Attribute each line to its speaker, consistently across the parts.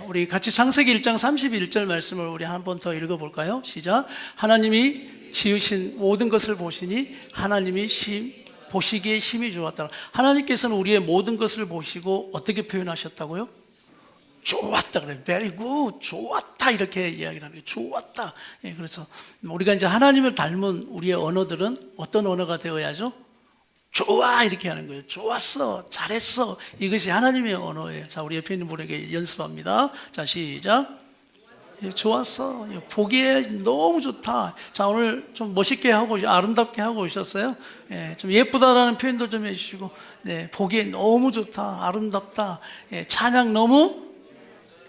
Speaker 1: 우리 같이 창세기 1장 31절 말씀을 우리 한 번 더 읽어볼까요? 시작. 하나님이 지으신 모든 것을 보시니 하나님이 보시기에 심히 좋았다. 하나님께서는 우리의 모든 것을 보시고 어떻게 표현하셨다고요? 좋았다 그래요. Very good, 좋았다 이렇게 이야기를 하는 거예요. 좋았다. 예, 그래서 우리가 이제 하나님을 닮은 우리의 언어들은 어떤 언어가 되어야죠? 좋아 이렇게 하는 거예요. 좋았어, 잘했어. 이것이 하나님의 언어예요. 자, 우리 옆에 있는 분에게 연습합니다. 자, 시작. 예, 좋았어. 보기에 너무 좋다. 자, 오늘 좀 멋있게 하고 아름답게 하고 오셨어요. 예, 좀 예쁘다라는 표현도 좀 해주시고, 네, 보기에 너무 좋다, 아름답다. 예, 찬양 너무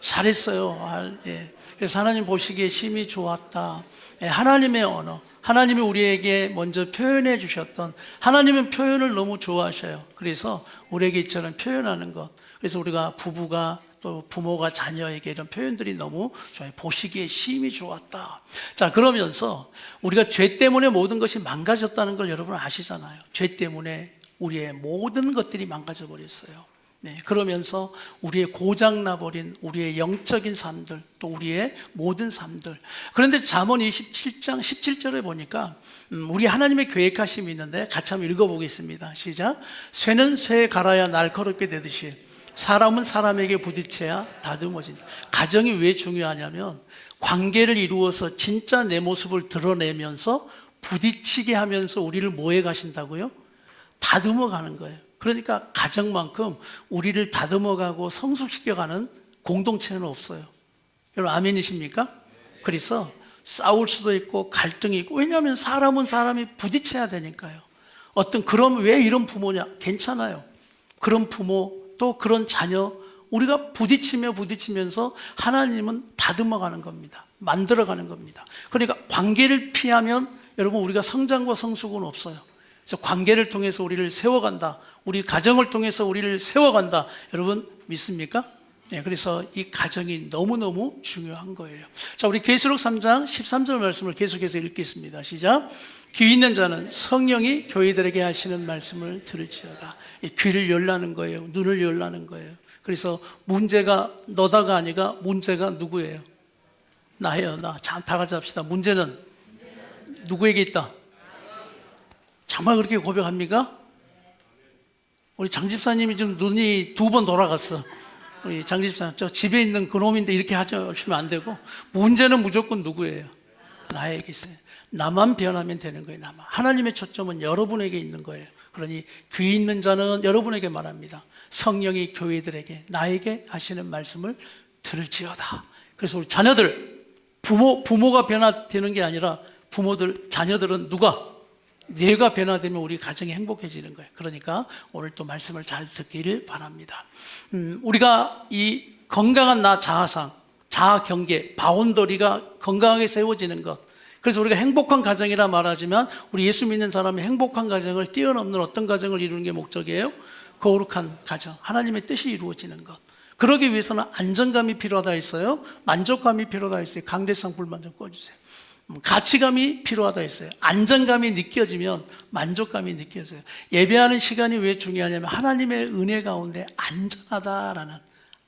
Speaker 1: 잘했어요. 예, 그래서 하나님 보시기에 심히 좋았다. 예, 하나님의 언어. 하나님이 우리에게 먼저 표현해 주셨던, 하나님은 표현을 너무 좋아하셔요. 그래서 우리에게 이처럼 표현하는 것. 그래서 우리가 부부가 또 부모가 자녀에게 이런 표현들이 너무 좋아요. 보시기에 심히 좋았다. 자, 그러면서 우리가 죄 때문에 모든 것이 망가졌다는 걸 여러분 아시잖아요. 죄 때문에 우리의 모든 것들이 망가져 버렸어요. 네, 그러면서 우리의 고장나버린 우리의 영적인 삶들, 또 우리의 모든 삶들. 그런데 잠언 27장 17절에 보니까 우리 하나님의 계획하심이 있는데 같이 한번 읽어보겠습니다. 시작. 쇠는 쇠에 갈아야 날카롭게 되듯이 사람은 사람에게 부딪혀야 다듬어진다. 가정이 왜 중요하냐면 관계를 이루어서 진짜 내 모습을 드러내면서 부딪히게 하면서 우리를 뭐해 가신다고요? 다듬어 가는 거예요. 그러니까 가정만큼 우리를 다듬어가고 성숙시켜가는 공동체는 없어요. 여러분 아멘이십니까? 그래서 싸울 수도 있고 갈등이 있고, 왜냐하면 사람은 사람이 부딪혀야 되니까요. 그럼 왜 이런 부모냐? 괜찮아요. 그런 부모 또 그런 자녀 우리가 부딪히면서 하나님은 다듬어가는 겁니다. 만들어가는 겁니다. 그러니까 관계를 피하면 여러분 우리가 성장과 성숙은 없어요. 그래서 관계를 통해서 우리를 세워간다. 우리 가정을 통해서 우리를 세워간다. 여러분 믿습니까? 네, 그래서 이 가정이 너무너무 중요한 거예요. 자, 우리 계시록 3장 13절 말씀을 계속해서 읽겠습니다. 시작. 귀 있는 자는 성령이 교회들에게 하시는 말씀을 들을지어다. 귀를 열라는 거예요. 눈을 열라는 거예요. 그래서 문제가 너다가 아니라 문제가 누구예요? 나예요. 나. 다 같이 합시다. 문제는 누구에게 있다? 정말 그렇게 고백합니까? 우리 장 집사님이 지금 눈이 2번 돌아갔어. 우리 장 집사님, 저 집에 있는 그놈인데 이렇게 하시면 안 되고, 문제는 무조건 누구예요? 나에게 있어요. 나만 변하면 되는 거예요. 나만. 하나님의 초점은 여러분에게 있는 거예요. 그러니 귀 있는 자는 여러분에게 말합니다. 성령이 교회들에게 나에게 하시는 말씀을 들을지어다. 그래서 우리 자녀들, 부모가 변화되는 게 아니라 자녀들은 누가? 뇌가 변화되면 우리 가정이 행복해지는 거예요. 그러니까 오늘 또 말씀을 잘 듣기를 바랍니다. 우리가 이 건강한 나 자아상, 자아 경계, 바운더리가 건강하게 세워지는 것. 그래서 우리가 행복한 가정이라 말하지만 우리 예수 믿는 사람이 행복한 가정을 뛰어넘는 어떤 가정을 이루는 게 목적이에요? 거룩한 가정, 하나님의 뜻이 이루어지는 것. 그러기 위해서는 안정감이 필요하다 했어요. 만족감이 필요하다 했어요. 강대상 불만 좀 꺼주세요. 가치감이 필요하다 했어요. 안정감이 느껴지면 만족감이 느껴져요. 예배하는 시간이 왜 중요하냐면 하나님의 은혜 가운데 안전하다라는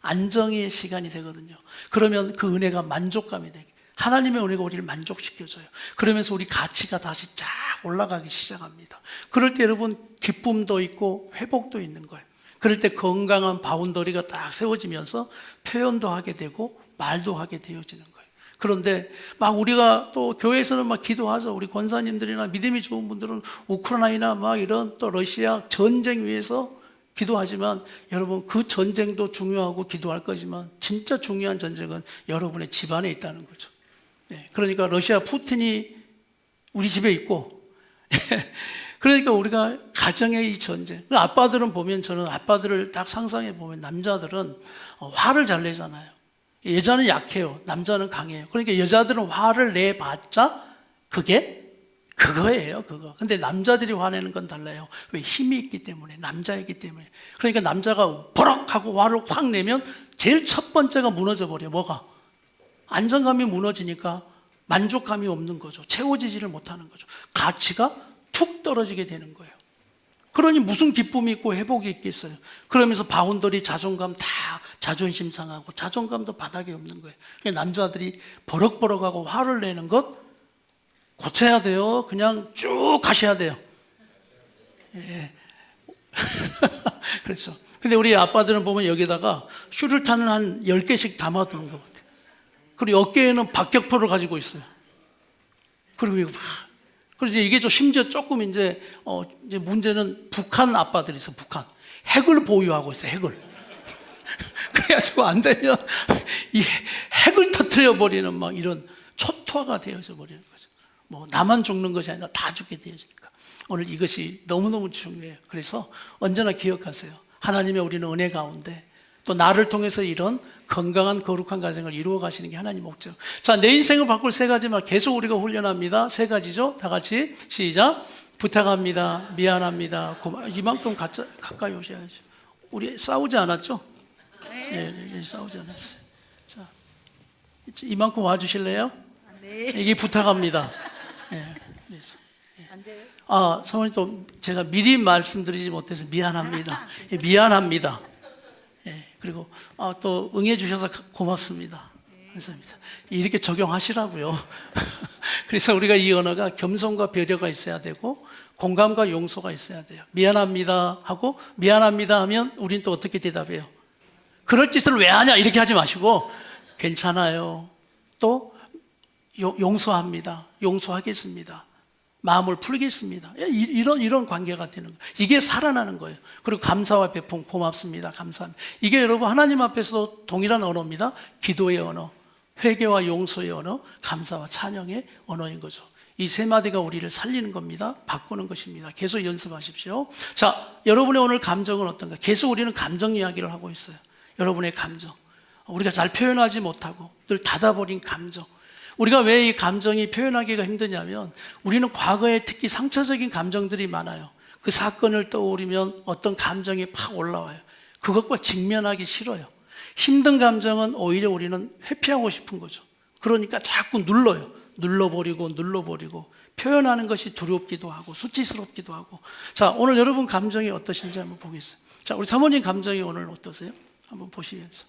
Speaker 1: 안정의 시간이 되거든요. 그러면 그 은혜가 만족감이 되고 하나님의 은혜가 우리를 만족시켜줘요. 그러면서 우리 가치가 다시 쫙 올라가기 시작합니다. 그럴 때 여러분 기쁨도 있고 회복도 있는 거예요. 그럴 때 건강한 바운더리가 딱 세워지면서 표현도 하게 되고 말도 하게 되어지는 거예요. 그런데 막 우리가 또 교회에서는 막 기도하죠. 우리 권사님들이나 믿음이 좋은 분들은 우크라이나 막 이런 또 러시아 전쟁 위해서 기도하지만 여러분 그 전쟁도 중요하고 기도할 거지만 진짜 중요한 전쟁은 여러분의 집안에 있다는 거죠. 네, 그러니까 러시아 푸틴이 우리 집에 있고 그러니까 우리가 가정의 이 전쟁. 아빠들은 보면 저는 아빠들을 딱 상상해 보면 남자들은 화를 잘 내잖아요. 여자는 약해요. 남자는 강해요. 그러니까 여자들은 화를 내봤자 그거예요. 그거. 근데 남자들이 화내는 건 달라요. 왜? 힘이 있기 때문에, 남자이기 때문에. 그러니까 남자가 버럭 하고 화를 확 내면 제일 첫 번째가 무너져 버려요. 뭐가? 안정감이 무너지니까 만족감이 없는 거죠. 채워지지를 못하는 거죠. 가치가 툭 떨어지게 되는 거예요. 그러니 무슨 기쁨이 있고 회복이 있겠어요. 그러면서 바운더리, 자존감 다 자존심 상하고 자존감도 바닥에 없는 거예요. 그러니까 남자들이 버럭버럭하고 화를 내는 것 고쳐야 돼요. 그냥 쭉 가셔야 돼요. 예. 그렇죠. 근데 우리 아빠들은 보면 여기다가 슈루탄을 한 10개씩 담아두는 것 같아요. 그리고 어깨에는 박격포를 가지고 있어요. 그리고 이거 막. 그리고 이게 좀 심지어 조금 이제 문제는 북한 아빠들이 있어, 북한. 핵을 보유하고 있어요, 핵을. 그래가지고 안 되면 이 핵을 터뜨려버리는 막 이런 초토화가 되어져 버리는 거죠. 뭐 나만 죽는 것이 아니라 다 죽게 되어지니까. 오늘 이것이 너무너무 중요해요. 그래서 언제나 기억하세요. 하나님의 우리는 은혜 가운데 또 나를 통해서 이런 건강한 거룩한 가정을 이루어 가시는 게 하나님 목적. 자, 내 인생을 바꿀 세 가지만 계속 우리가 훈련합니다. 세 가지죠. 다 같이 시작. 부탁합니다. 미안합니다. 이만큼 가까이 오셔야죠. 우리 싸우지 않았죠? 네, 싸우지 않았어요. 자, 이만큼 와주실래요?
Speaker 2: 네.
Speaker 1: 이게 부탁합니다. 네, 그래서.
Speaker 2: 안 돼요?
Speaker 1: 사모님 또 제가 미리 말씀드리지 못해서 미안합니다. 예, 미안합니다. 예, 그리고 또 응해 주셔서 고맙습니다. 감사합니다. 이렇게 적용하시라고요. 그래서 우리가 이 언어가 겸손과 배려가 있어야 되고 공감과 용서가 있어야 돼요. 미안합니다 하고 미안합니다 하면 우린 또 어떻게 대답해요? 그럴 짓을 왜 하냐 이렇게 하지 마시고 괜찮아요. 또 용서합니다. 용서하겠습니다. 마음을 풀겠습니다. 이런 관계가 되는 거예요. 이게 살아나는 거예요. 그리고 감사와 배풍, 고맙습니다. 감사합니다. 이게 여러분 하나님 앞에서도 동일한 언어입니다. 기도의 언어, 회개와 용서의 언어, 감사와 찬양의 언어인 거죠. 이 세 마디가 우리를 살리는 겁니다. 바꾸는 것입니다. 계속 연습하십시오. 자, 여러분의 오늘 감정은 어떤가? 계속 우리는 감정 이야기를 하고 있어요. 여러분의 감정, 우리가 잘 표현하지 못하고 늘 닫아버린 감정. 우리가 왜 이 감정이 표현하기가 힘드냐면 우리는 과거에 특히 상처적인 감정들이 많아요. 그 사건을 떠올리면 어떤 감정이 팍 올라와요. 그것과 직면하기 싫어요. 힘든 감정은 오히려 우리는 회피하고 싶은 거죠. 그러니까 자꾸 눌러버리고 표현하는 것이 두렵기도 하고 수치스럽기도 하고. 자, 오늘 여러분 감정이 어떠신지 한번 보겠습니다. 자, 우리 사모님 감정이 오늘 어떠세요? 한번 보시면서.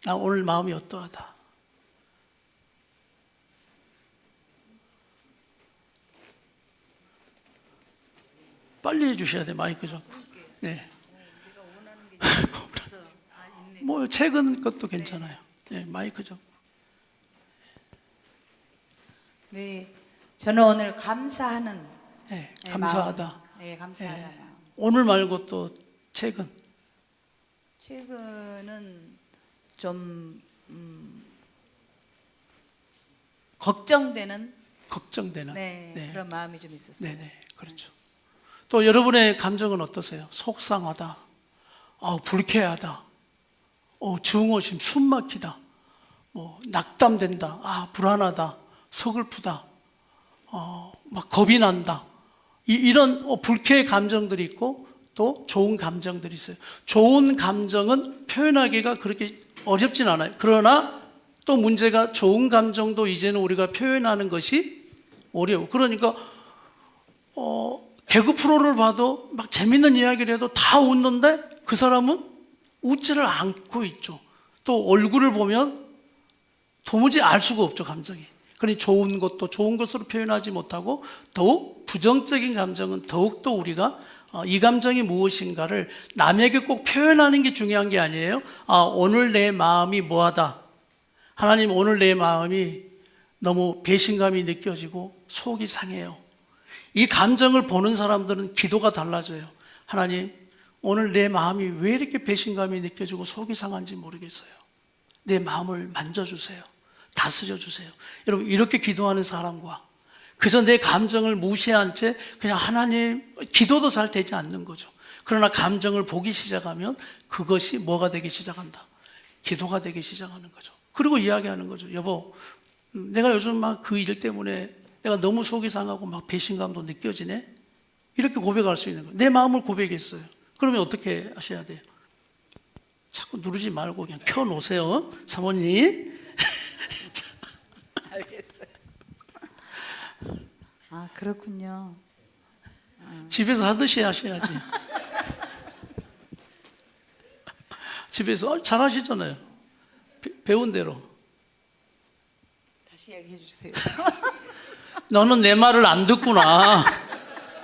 Speaker 1: 나 오늘 마음이 어떠하다. 빨리 해주셔야 돼, 마이크 잡고. 네. 뭐 최근 것도 괜찮아요. 네, 마이크 잡고.
Speaker 2: 네, 저는 오늘 감사하는.
Speaker 1: 네, 감사하다.
Speaker 2: 마음. 네, 감사하다.
Speaker 1: 네. 오늘 말고 또 최근.
Speaker 2: 최근은 좀 걱정되는
Speaker 1: 네.
Speaker 2: 그런 마음이 좀 있었어요.
Speaker 1: 네네, 그렇죠. 또 여러분의 감정은 어떠세요? 속상하다, 불쾌하다, 증오심, 숨막히다, 낙담된다, 불안하다, 서글프다, 막 겁이 난다. 이런 불쾌의 감정들이 있고 또 좋은 감정들이 있어요. 좋은 감정은 표현하기가 그렇게 어렵진 않아요. 그러나 또 문제가 좋은 감정도 이제는 우리가 표현하는 것이 어려워. 그러니까 개그 프로를 봐도 막 재밌는 이야기를 해도 다 웃는데 그 사람은 웃지를 않고 있죠. 또 얼굴을 보면 도무지 알 수가 없죠, 감정이. 그러니 좋은 것도 좋은 것으로 표현하지 못하고 더욱 부정적인 감정은 더욱더 우리가 이 감정이 무엇인가를 남에게 꼭 표현하는 게 중요한 게 아니에요. 오늘 내 마음이 뭐하다. 하나님, 오늘 내 마음이 너무 배신감이 느껴지고 속이 상해요. 이 감정을 보는 사람들은 기도가 달라져요. 하나님, 오늘 내 마음이 왜 이렇게 배신감이 느껴지고 속이 상한지 모르겠어요. 내 마음을 만져주세요. 다스려 주세요. 여러분, 이렇게 기도하는 사람과 그래서 내 감정을 무시한 채 그냥 하나님, 기도도 잘 되지 않는 거죠. 그러나 감정을 보기 시작하면 그것이 뭐가 되기 시작한다. 기도가 되기 시작하는 거죠. 그리고 이야기하는 거죠. 여보, 내가 요즘 막 그 일 때문에 내가 너무 속이 상하고 막 배신감도 느껴지네. 이렇게 고백할 수 있는 거예요. 내 마음을 고백했어요. 그러면 어떻게 하셔야 돼요? 자꾸 누르지 말고 그냥 켜놓으세요. 사모님.
Speaker 2: 알겠어요. 그렇군요.
Speaker 1: 집에서 하듯이 하셔야지. 집에서 잘하시잖아요. 배운 대로.
Speaker 2: 다시 얘기해 주세요.
Speaker 1: 너는 내 말을 안 듣구나.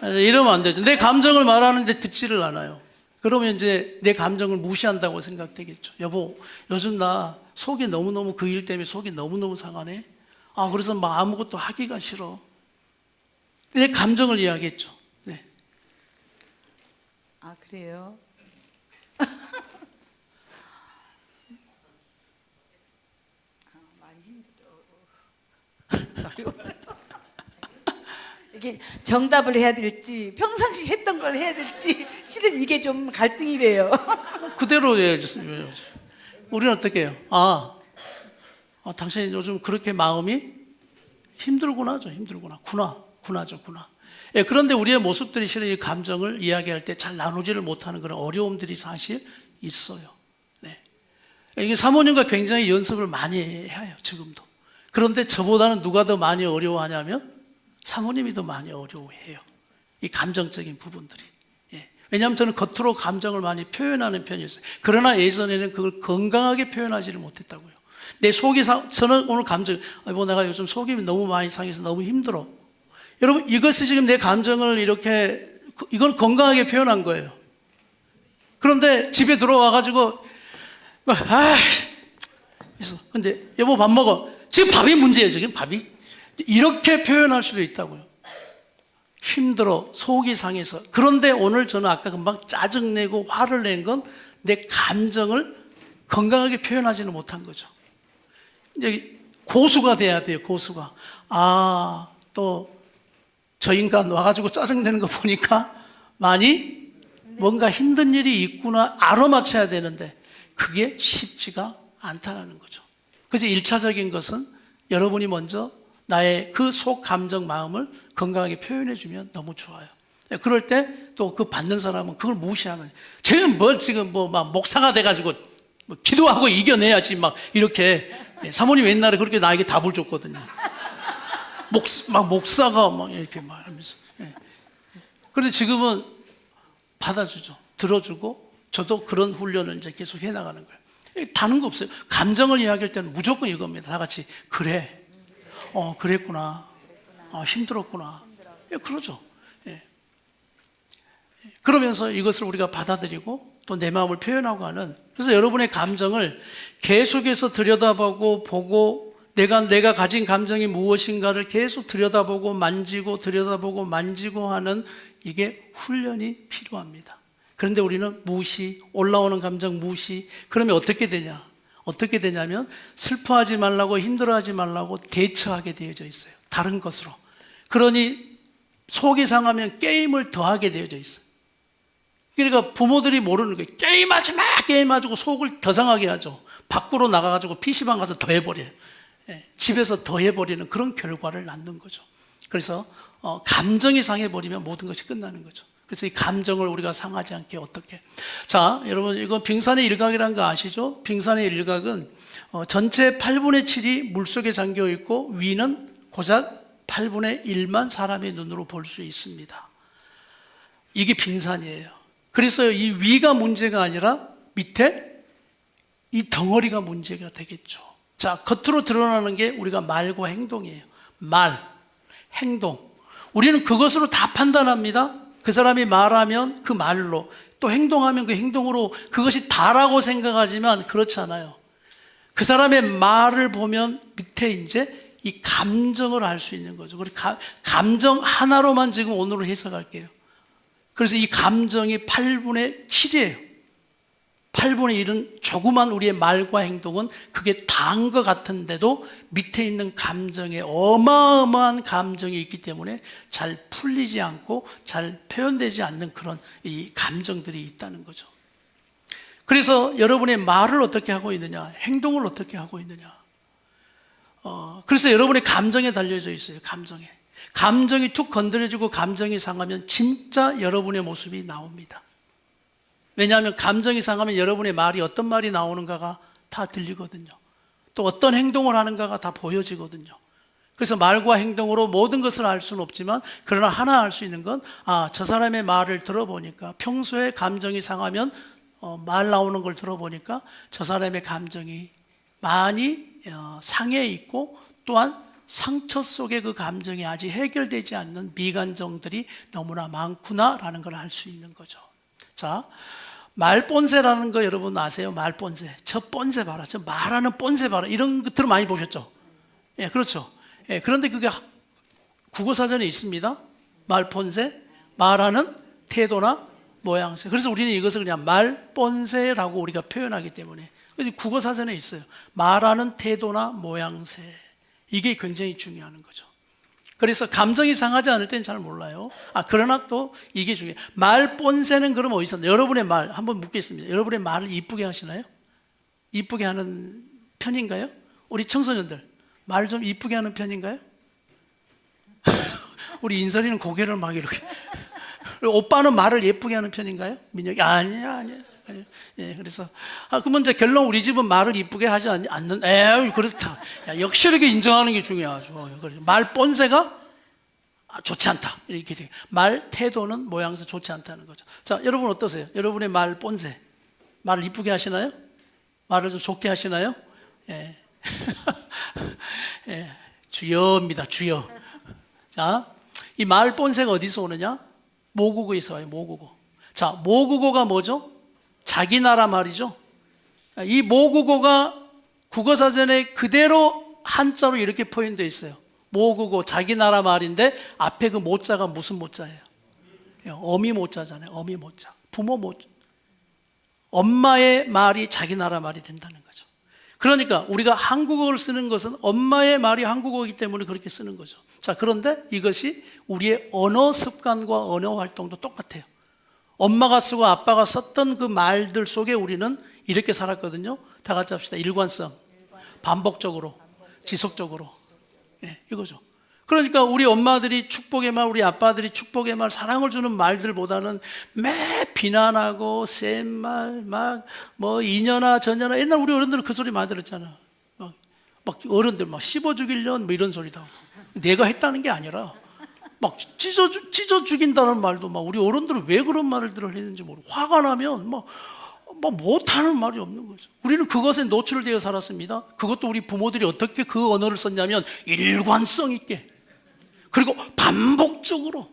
Speaker 1: 이러면 안 되죠. 내 감정을 말하는데 듣지를 않아요. 그러면 이제 내 감정을 무시한다고 생각되겠죠. 여보, 요즘 나 속이 너무너무 그 일 때문에 속이 너무너무 상하네. 그래서 막 아무것도 하기가 싫어. 내 감정을 이야기했죠. 네.
Speaker 2: 아, 그래요? 많이 힘들어. 이게 정답을 해야 될지 평상시 했던 걸 해야 될지 실은 이게 좀 갈등이 돼요.
Speaker 1: 그대로 해야죠. 우리는 어떻게 해요? 당신 요즘 그렇게 마음이 힘들구나죠. 힘들구나. 구나죠. 예, 그런데 우리의 모습들이 실은 이 감정을 이야기할 때 잘 나누지를 못하는 그런 어려움들이 사실 있어요. 네. 이게 사모님과 굉장히 연습을 많이 해요. 지금도. 그런데 저보다는 누가 더 많이 어려워하냐면 사모님이 더 많이 어려워해요. 이 감정적인 부분들이. 예. 왜냐하면 저는 겉으로 감정을 많이 표현하는 편이었어요. 그러나 예전에는 그걸 건강하게 표현하지를 못했다고요. 내 속이 저는 오늘 감정, 내가 요즘 속이 너무 많이 상해서 너무 힘들어. 여러분, 이것이 지금 내 감정을 이건 건강하게 표현한 거예요. 그런데 집에 들어와가지고, 근데 여보 밥 먹어. 지금 밥이 문제예요, 지금 밥이. 이렇게 표현할 수도 있다고요. 힘들어, 속이 상해서. 그런데 오늘 저는 아까 금방 짜증내고 화를 낸 건 내 감정을 건강하게 표현하지는 못한 거죠. 이제 고수가 돼야 돼요, 고수가. 또 저 인간 와가지고 짜증내는 거 보니까 많이 뭔가 힘든 일이 있구나 알아맞혀야 되는데 그게 쉽지가 않다는 거죠. 그래서 1차적인 것은 여러분이 먼저 나의 그 속 감정 마음을 건강하게 표현해 주면 너무 좋아요. 그럴 때 또 그 받는 사람은 그걸 무시하면 지금 막 목사가 돼가지고 뭐 기도하고 이겨내야지 막 이렇게. 사모님 옛날에 그렇게 나에게 답을 줬거든요. 목사가 막 이렇게 말하면서. 그런데 지금은 받아주죠. 들어주고 저도 그런 훈련을 이제 계속 해나가는 거예요. 다른 거 없어요. 감정을 이야기할 때는 무조건 이겁니다. 다 같이 그래. 그랬구나. 힘들었구나. 그러죠. 그러면서 이것을 우리가 받아들이고 또 내 마음을 표현하고 하는. 그래서 여러분의 감정을 계속해서 들여다보고 보고 내가 가진 감정이 무엇인가를 계속 들여다보고 만지고 하는 이게 훈련이 필요합니다. 그런데 우리는 무시, 올라오는 감정 무시. 그러면 어떻게 되냐면 슬퍼하지 말라고 힘들어하지 말라고 대처하게 되어져 있어요. 다른 것으로. 그러니 속이 상하면 게임을 더 하게 되어져 있어요. 그러니까 부모들이 모르는 거예요. 게임하지 마! 게임하고 속을 더 상하게 하죠. 밖으로 나가가지고 PC방 가서 더 해버려요. 집에서 더 해버리는 그런 결과를 낳는 거죠. 그래서 감정이 상해버리면 모든 것이 끝나는 거죠. 그래서 이 감정을 우리가 상하지 않게 어떻게. 자, 여러분 이거 빙산의 일각이라는 거 아시죠? 빙산의 일각은 전체 8분의 7이 물속에 잠겨 있고 위는 고작 8분의 1만 사람의 눈으로 볼 수 있습니다. 이게 빙산이에요. 그래서 이 위가 문제가 아니라 밑에 이 덩어리가 문제가 되겠죠. 자, 겉으로 드러나는 게 우리가 말과 행동이에요. 말, 행동. 우리는 그것으로 다 판단합니다. 그 사람이 말하면 그 말로, 또 행동하면 그 행동으로 그것이 다라고 생각하지만 그렇지 않아요. 그 사람의 말을 보면 밑에 이제 이 감정을 알 수 있는 거죠. 그리고 감정 하나로만 지금 오늘은 해석할게요. 그래서 이 감정이 8분의 7이에요. 8분의 1은 조그만 우리의 말과 행동은 그게 다인 것 같은데도 밑에 있는 감정에 어마어마한 감정이 있기 때문에 잘 풀리지 않고 잘 표현되지 않는 그런 이 감정들이 있다는 거죠. 그래서 여러분의 말을 어떻게 하고 있느냐, 행동을 어떻게 하고 있느냐. 그래서 여러분의 감정에 달려져 있어요. 감정이 툭 건드려지고 감정이 상하면 진짜 여러분의 모습이 나옵니다. 왜냐하면 감정이 상하면 여러분의 말이 어떤 말이 나오는가가 다 들리거든요. 또 어떤 행동을 하는가가 다 보여지거든요. 그래서 말과 행동으로 모든 것을 알 수는 없지만 그러나 하나 알 수 있는 건 저 사람의 말을 들어보니까 평소에 감정이 상하면 말 나오는 걸 들어보니까 저 사람의 감정이 많이 상해 있고 또한 상처 속에 그 감정이 아직 해결되지 않는 미감정들이 너무나 많구나라는 걸 알 수 있는 거죠. 자, 말본세라는 거 여러분 아세요? 말본세. 저 본세 봐라. 저 말하는 본세 봐라. 이런 것들을 많이 보셨죠? 예, 그렇죠. 예, 그런데 그게 국어사전에 있습니다. 말본세, 말하는 태도나 모양새. 그래서 우리는 이것을 그냥 말본세라고 우리가 표현하기 때문에. 그래서 국어사전에 있어요. 말하는 태도나 모양새. 이게 굉장히 중요한 거죠. 그래서 감정이 상하지 않을 때는 잘 몰라요. 그러나 또 이게 중요해요. 말본세는 그럼 어디서? 여러분의 말 한번 묻겠습니다. 여러분의 말을 이쁘게 하시나요? 이쁘게 하는 편인가요? 우리 청소년들 말 좀 이쁘게 하는 편인가요? 우리 인설이는 고개를 막 이렇게. 오빠는 말을 예쁘게 하는 편인가요? 민혁이 아니야. 예, 그래서 그러면 이제 결론 우리 집은 말을 이쁘게 하지 않는. 에이, 그렇다. 야, 역시 이렇게 인정하는 게 중요하죠. 말 본세가 좋지 않다. 이렇게 돼. 말 태도는 모양새 좋지 않다는 거죠. 자, 여러분 어떠세요? 여러분의 말 본세, 말을 이쁘게 하시나요? 말을 좀 좋게 하시나요? 예. 예, 주여입니다. 주여. 자, 이 말 본세가 어디서 오느냐? 모국어에서 와요. 모국어. 자, 모국어가 뭐죠? 자기 나라 말이죠. 이 모국어가 국어사전에 그대로 한자로 이렇게 표현되어 있어요. 모국어, 자기 나라 말인데 앞에 그 모자가 무슨 모자예요? 어미 모자잖아요. 어미 모자. 부모 모자. 엄마의 말이 자기 나라 말이 된다는 거죠. 그러니까 우리가 한국어를 쓰는 것은 엄마의 말이 한국어이기 때문에 그렇게 쓰는 거죠. 자, 그런데 이것이 우리의 언어 습관과 언어 활동도 똑같아요. 엄마가 쓰고 아빠가 썼던 그 말들 속에 우리는 이렇게 살았거든요. 다 같이 합시다. 일관성, 반복적으로, 지속적으로. 예, 이거죠. 그러니까 우리 엄마들이 축복의 말, 우리 아빠들이 축복의 말, 사랑을 주는 말들보다는 매 비난하고 센 말, 뭐 이년아 저년아. 옛날 우리 어른들은 그 소리 많이 들었잖아. 막 어른들 막 씹어 죽이려는 뭐 이런 소리다. 내가 했다는 게 아니라 막 찢어 죽인다는 말도 막 우리 어른들은 왜 그런 말들을 했는지 모르고 화가 나면 막 못하는 말이 없는 거죠. 우리는 그것에 노출되어 살았습니다. 그것도 우리 부모들이 어떻게 그 언어를 썼냐면 일관성 있게, 그리고 반복적으로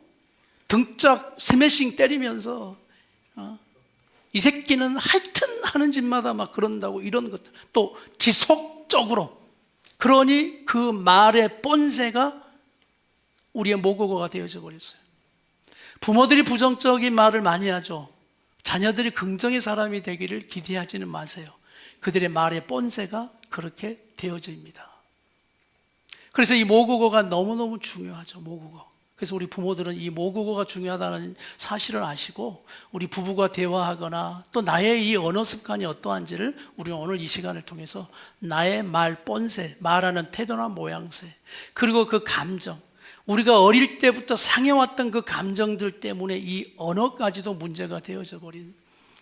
Speaker 1: 등짝 스매싱 때리면서 이 새끼는 하여튼 하는 짓마다 막 그런다고, 이런 것들. 또 지속적으로. 그러니 그 말의 본세가 우리의 모국어가 되어져 버렸어요. 부모들이 부정적인 말을 많이 하죠. 자녀들이 긍정의 사람이 되기를 기대하지는 마세요. 그들의 말의 본세가 그렇게 되어집니다. 그래서 이 모국어가 너무너무 중요하죠. 모국어. 그래서 우리 부모들은 이 모국어가 중요하다는 사실을 아시고 우리 부부가 대화하거나 또 나의 이 언어 습관이 어떠한지를 우리 오늘 이 시간을 통해서 나의 말 본세, 말하는 태도나 모양새, 그리고 그 감정, 우리가 어릴 때부터 상해왔던 그 감정들 때문에 이 언어까지도 문제가 되어져 버린.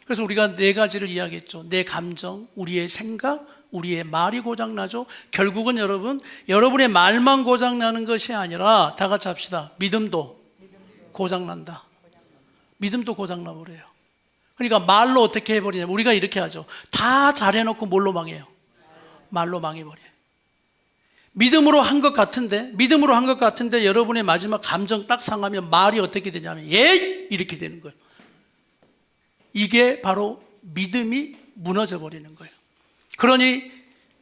Speaker 1: 그래서 우리가 네 가지를 이야기했죠. 내 감정, 우리의 생각, 우리의 말이 고장나죠. 결국은 여러분의 말만 고장나는 것이 아니라 다 같이 합시다. 믿음도 고장난다. 믿음도 고장나버려요. 그러니까 말로 어떻게 해버리냐. 우리가 이렇게 하죠. 다 잘해놓고 뭘로 망해요? 말로 망해버려요. 믿음으로 한 것 같은데 여러분의 마지막 감정 딱 상하면 말이 어떻게 되냐면 예이! 이렇게 되는 거예요. 이게 바로 믿음이 무너져 버리는 거예요. 그러니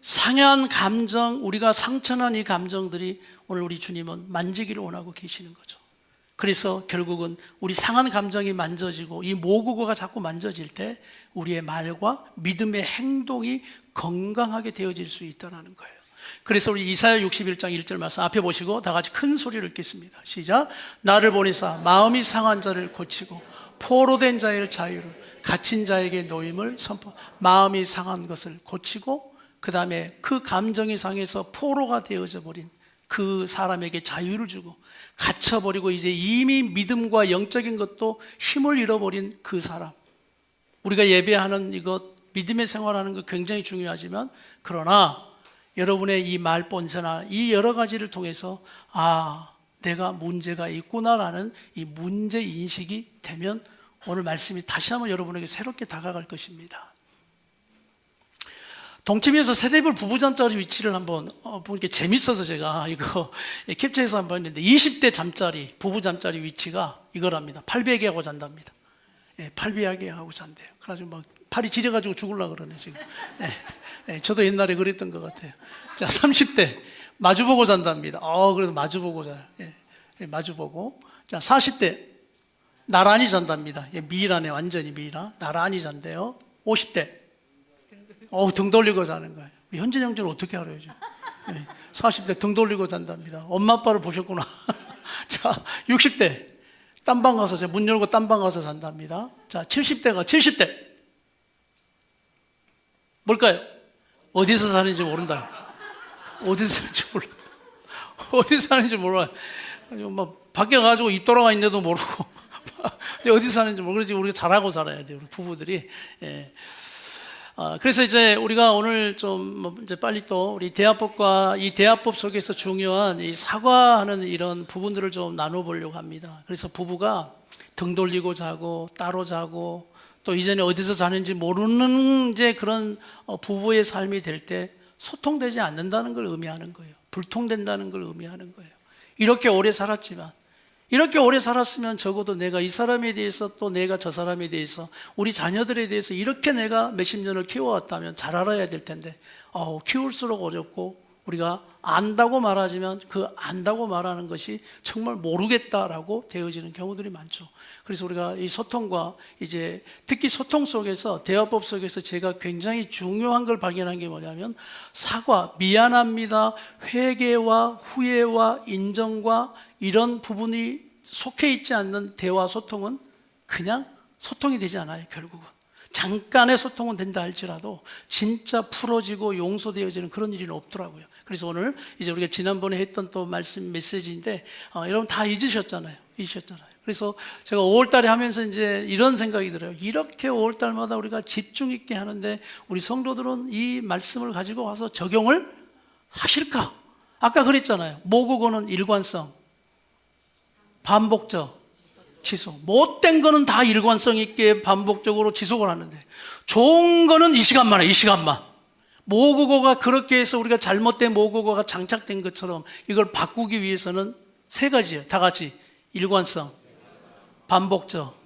Speaker 1: 상한 감정, 우리가 상처난 이 감정들이 오늘 우리 주님은 만지기를 원하고 계시는 거죠. 그래서 결국은 우리 상한 감정이 만져지고 이 모국어가 자꾸 만져질 때 우리의 말과 믿음의 행동이 건강하게 되어질 수 있다는 거예요. 그래서 우리 이사야 61장 1절 말씀 앞에 보시고 다 같이 큰 소리를 읽겠습니다. 시작. 나를 보내사 마음이 상한 자를 고치고 포로된 자의 자유를, 갇힌 자에게 노임을 선포. 마음이 상한 것을 고치고 그 다음에 그 감정이 상해서 포로가 되어져 버린 그 사람에게 자유를 주고, 갇혀버리고 이제 이미 믿음과 영적인 것도 힘을 잃어버린 그 사람. 우리가 예배하는 이것, 믿음의 생활하는 것 굉장히 중요하지만, 그러나 여러분의 이 말본세나 이 여러 가지를 통해서 내가 문제가 있구나라는 이 문제 인식이 되면 오늘 말씀이 다시 한번 여러분에게 새롭게 다가갈 것입니다. 동치미에서 세대별 부부 잠자리 위치를 한번 보니까 재밌어서 제가 이거 캡처해서 한번 했는데 20대 잠자리 부부 잠자리 위치가 이거랍니다. 팔베개하고 잔답니다. 팔베개하고 잔대요. 그래가지고 막 팔이 지려가지고 죽으려고 그러네 지금. 저도 옛날에 그랬던 것 같아요. 자, 30대 마주보고 잔답니다. 그래도 마주보고 자요. 마주보고. 자, 40대 나란히 잔답니다. 미라네, 완전히 미라. 나란히 잔대요. 50대 등 돌리고 자는 거예요. 현진 형제는 어떻게 알아요? 40대 등 돌리고 잔답니다. 엄마 아빠를 보셨구나. 자, 60대 딴방 가서 문 열고 딴방 가서 잔답니다. 자, 70대 뭘까요? 어디서 사는지 모른다. 어디서 사는지 몰라. 어디서 사는지 몰라. 막 밖에 가가지고 입 돌아가 있는데도 모르고 어디서 사는지 모르고. 그러지 우리가 잘하고 살아야 돼요. 우리 부부들이. 그래서 이제 우리가 오늘 좀 이제 빨리 또 우리 대화법과 이 대화법 속에서 중요한 이 사과하는 이런 부분들을 좀 나눠보려고 합니다. 그래서 부부가 등 돌리고 자고 따로 자고 또 이전에 어디서 자는지 모르는 이제 그런 부부의 삶이 될 때 소통되지 않는다는 걸 의미하는 거예요. 불통된다는 걸 의미하는 거예요. 이렇게 오래 살았지만, 이렇게 오래 살았으면 적어도 내가 이 사람에 대해서 또 내가 저 사람에 대해서 우리 자녀들에 대해서 이렇게 내가 몇십 년을 키워왔다면 잘 알아야 될 텐데 키울수록 어렵고 우리가 안다고 말하지만 그 안다고 말하는 것이 정말 모르겠다라고 되어지는 경우들이 많죠. 그래서 우리가 이 소통과 이제 특히 소통 속에서 대화법 속에서 제가 굉장히 중요한 걸 발견한 게 뭐냐면 사과, 미안합니다, 회개와 후회와 인정과 이런 부분이 속해 있지 않는 대화 소통은 그냥 소통이 되지 않아요. 결국은 잠깐의 소통은 된다 할지라도 진짜 풀어지고 용서되어지는 그런 일은 없더라고요. 그래서 오늘 이제 우리가 지난번에 했던 또 말씀 메시지인데 여러분 다 잊으셨잖아요. 그래서 제가 5월달에 하면서 이제 이런 생각이 들어요. 이렇게 5월달마다 우리가 집중 있게 하는데 우리 성도들은 이 말씀을 가지고 와서 적용을 하실까? 아까 그랬잖아요. 모국어는 일관성, 반복적, 지속. 못된 거는 다 일관성 있게 반복적으로 지속을 하는데 좋은 거는 이 시간만. 모국어가 그렇게 해서 우리가 잘못된 모국어가 장착된 것처럼 이걸 바꾸기 위해서는 세 가지예요. 다 같이 일관성, 반복적,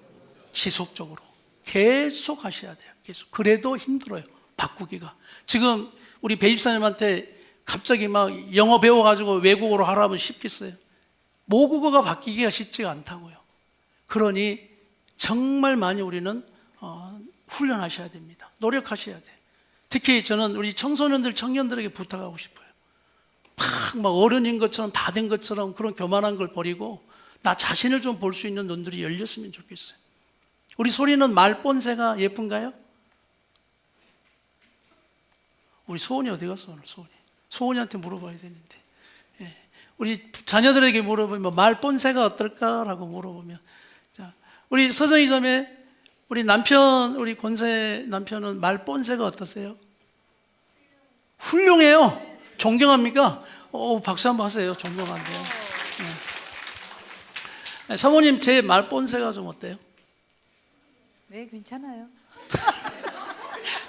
Speaker 1: 지속적으로 계속 하셔야 돼요. 계속. 그래도 힘들어요. 바꾸기가. 지금 우리 배집사님한테 갑자기 막 영어 배워가지고 외국어로 하라면 쉽겠어요? 모국어가 바뀌기가 쉽지가 않다고요. 그러니 정말 많이 우리는 훈련하셔야 됩니다. 노력하셔야 돼요. 특히 저는 우리 청소년들, 청년들에게 부탁하고 싶어요. 막 어른인 것처럼 다 된 것처럼 그런 교만한 걸 버리고 나 자신을 좀 볼 수 있는 눈들이 열렸으면 좋겠어요. 우리 소리는 말 본새가 예쁜가요? 우리 소원이 어디 갔어 오늘 소원이? 소원이한테 물어봐야 되는데. 우리 자녀들에게 물어보면 말 본새가 어떨까라고 물어보면, 자, 우리 서정희 자매, 우리 남편, 우리 권세 남편은 말 본새가 어떠세요? 훌륭해요. 존경합니까? 박수 한번 하세요. 존경한데요. 사모님 제 말 본새가 좀 어때요?
Speaker 2: 네, 괜찮아요.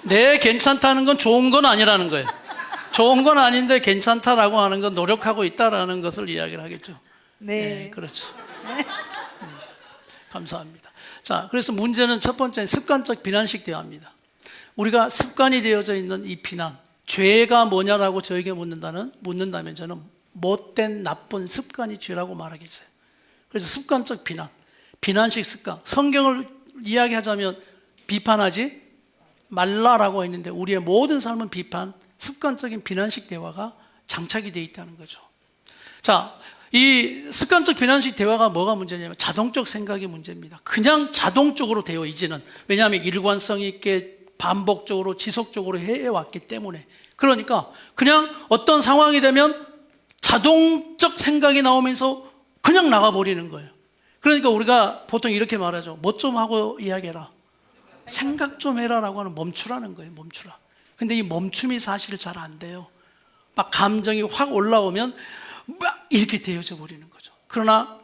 Speaker 1: 네, 괜찮다는 건 좋은 건 아니라는 거예요. 좋은 건 아닌데 괜찮다라고 하는 건 노력하고 있다라는 것을 이야기를 하겠죠.
Speaker 2: 네.
Speaker 1: 그렇죠. 감사합니다. 자, 그래서 문제는 첫 번째는 습관적 비난식 대화입니다. 우리가 습관이 되어져 있는 이 비난, 죄가 뭐냐라고 저에게 묻는다면 저는 못된 나쁜 습관이 죄라고 말하겠어요. 그래서 습관적 비난, 비난식 습관. 성경을 이야기하자면 비판하지 말라라고 했는데 우리의 모든 삶은 비판, 습관적인 비난식 대화가 장착이 되어 있다는 거죠. 자, 이 습관적 비난식 대화가 뭐가 문제냐면 자동적 생각이 문제입니다. 그냥 자동적으로 되어 있지는, 왜냐하면 일관성 있게 반복적으로 지속적으로 해왔기 때문에. 그러니까 그냥 어떤 상황이 되면 자동적 생각이 나오면서 그냥 나가버리는 거예요. 그러니까 우리가 보통 이렇게 말하죠. 뭐 좀 하고 이야기해라, 생각 좀 해라라고 하는 멈추라는 거예요. 멈추라. 근데 이 멈춤이 사실 잘 안 돼요. 막 감정이 확 올라오면 막 이렇게 되어져 버리는 거죠. 그러나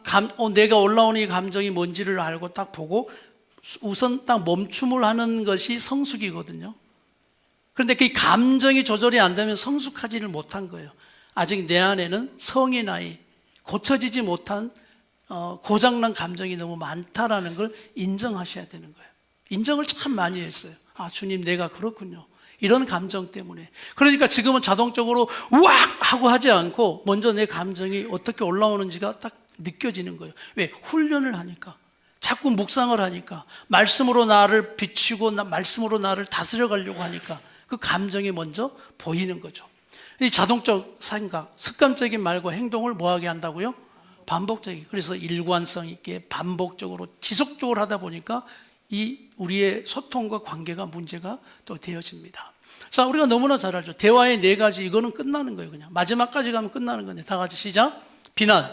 Speaker 1: 내가 올라오는 이 감정이 뭔지를 알고 딱 보고 우선 딱 멈춤을 하는 것이 성숙이거든요. 그런데 그 감정이 조절이 안 되면 성숙하지를 못한 거예요. 아직 내 안에는 성의 나이, 고쳐지지 못한 고장난 감정이 너무 많다라는 걸 인정하셔야 되는 거예요. 인정을 참 많이 했어요. 아, 주님, 내가 그렇군요. 이런 감정 때문에. 그러니까 지금은 자동적으로 우악! 하고 하지 않고 먼저 내 감정이 어떻게 올라오는지가 딱 느껴지는 거예요. 왜? 훈련을 하니까. 자꾸 묵상을 하니까. 말씀으로 나를 비추고 말씀으로 나를 다스려 가려고 하니까 그 감정이 먼저 보이는 거죠. 이 자동적 생각, 습관적인 말과 행동을 뭐하게 한다고요? 반복적인. 그래서 일관성 있게 반복적으로 지속적으로 하다 보니까 이 우리의 소통과 관계가 문제가 또 되어집니다. 자, 우리가 너무나 잘 알죠. 대화의 4가지, 이거는 끝나는 거예요. 그냥 마지막까지 가면 끝나는 건데, 다 같이 시작. 비난,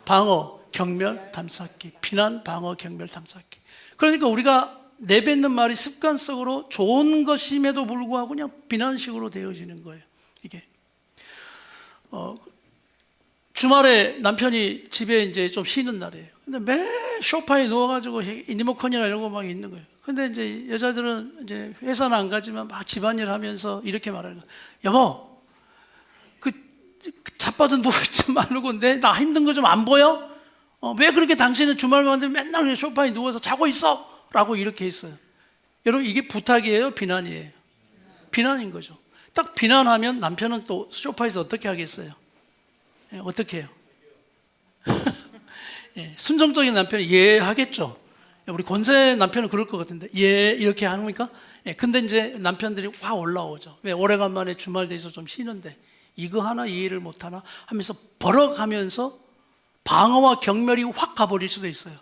Speaker 1: 방어, 경멸, 담쌓기. 비난, 방어, 경멸, 담쌓기. 그러니까 우리가 내뱉는 말이 습관적으로 좋은 것임에도 불구하고 그냥 비난식으로 되어지는 거예요. 이게 주말에 남편이 집에 이제 좀 쉬는 날이에요. 근데 매 소파에 누워가지고 리모컨이나 이런 거 막 있는 거예요. 근데 이제 여자들은 이제 회사는 안 가지만 막 집안일 하면서 이렇게 말하는 거예요. 여보, 그 자빠져 누워있지 말고 나 힘든 거 좀 안 보여? 왜 그렇게 당신은 주말만 되면 맨날 소파에 누워서 자고 있어? 라고 이렇게 했어요. 여러분, 이게 부탁이에요? 비난이에요? 비난인 거죠. 딱 비난하면 남편은 또 소파에서 어떻게 하겠어요? 예, 어떻게 해요? 예, 순종적인 남편이 예 하겠죠. 우리 권세 남편은 그럴 것 같은데 예 이렇게 하니까. 예, 근데 이제 남편들이 확 올라오죠. 왜? 오래간만에 주말 돼서 좀 쉬는데 이거 하나 이해를 못하나 하면서 벌어가면서 방어와 경멸이 확 가버릴 수도 있어요.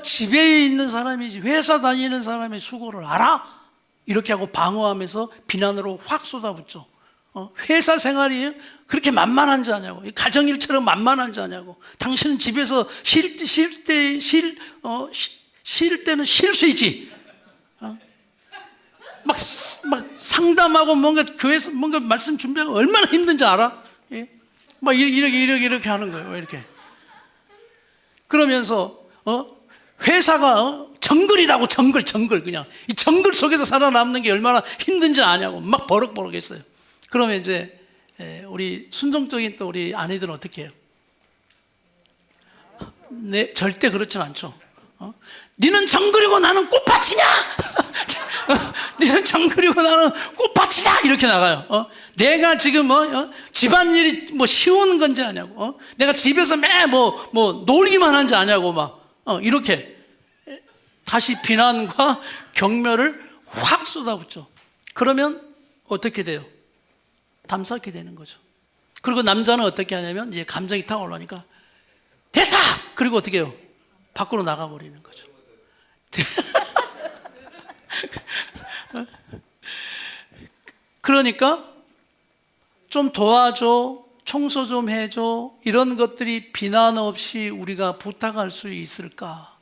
Speaker 1: 집에 있는 사람이지 회사 다니는 사람의 수고를 알아? 이렇게 하고 방어하면서 비난으로 확 쏟아붓죠. 회사 생활이 그렇게 만만한지 아냐고, 가정일처럼 만만한지 아냐고. 당신은 집에서 쉴 때는 쉴 수 있지. 막 상담하고 뭔가 교회에서 뭔가 말씀 준비하고 얼마나 힘든지 알아? 예? 막 이렇게 하는 거예요. 이렇게. 그러면서 회사가 정글이라고. 정글 그냥 이 정글 속에서 살아남는 게 얼마나 힘든지 아냐고 막 버럭버럭했어요. 그러면 이제 우리 순종적인 또 우리 아내들은 어떻게 해요? 네, 절대 그렇진 않죠. 니는 정글이고 나는 꽃밭이냐? 니는 정글이고 나는 꽃밭이냐? 이렇게 나가요. 내가 지금 집안일이 쉬운 건지 아냐고. 내가 집에서 매 놀기만 한지 아냐고 막 이렇게 다시 비난과 경멸을 확 쏟아붓죠. 그러면 어떻게 돼요? 담쌓게 되는 거죠. 그리고 남자는 어떻게 하냐면 이제 감정이 탁 올라오니까 됐어! 그리고 어떻게 해요? 밖으로 나가버리는 거죠. 그러니까 좀 도와줘, 청소 좀 해줘, 이런 것들이 비난 없이 우리가 부탁할 수 있을까?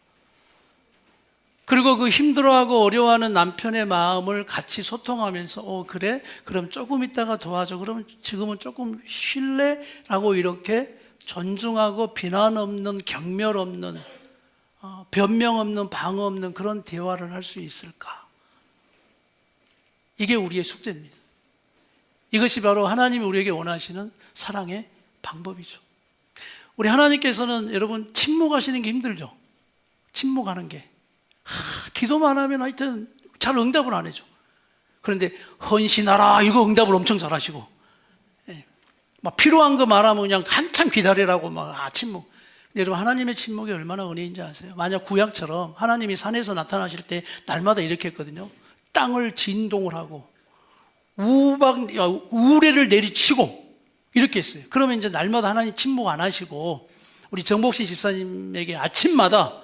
Speaker 1: 그리고 그 힘들어하고 어려워하는 남편의 마음을 같이 소통하면서 그래? 그럼 조금 있다가 도와줘. 그러면 지금은 조금 쉴래? 라고 이렇게 존중하고 비난 없는, 경멸 없는, 변명 없는, 방어 없는 그런 대화를 할 수 있을까? 이게 우리의 숙제입니다. 이것이 바로 하나님이 우리에게 원하시는 사랑의 방법이죠. 우리 하나님께서는 여러분 침묵하시는 게 힘들죠. 침묵하는 게. 기도만 하면 하여튼 잘 응답을 안 해줘. 그런데 헌신하라 이거 응답을 엄청 잘하시고, 막 필요한 거 말하면 그냥 한참 기다리라고 막 침묵. 근데 여러분, 하나님의 침묵이 얼마나 은혜인지 아세요? 만약 구약처럼 하나님이 산에서 나타나실 때 날마다 이렇게 했거든요. 땅을 진동을 하고 우레를 내리치고 이렇게 했어요. 그러면 이제 날마다 하나님 침묵 안 하시고 우리 정복신 집사님에게 아침마다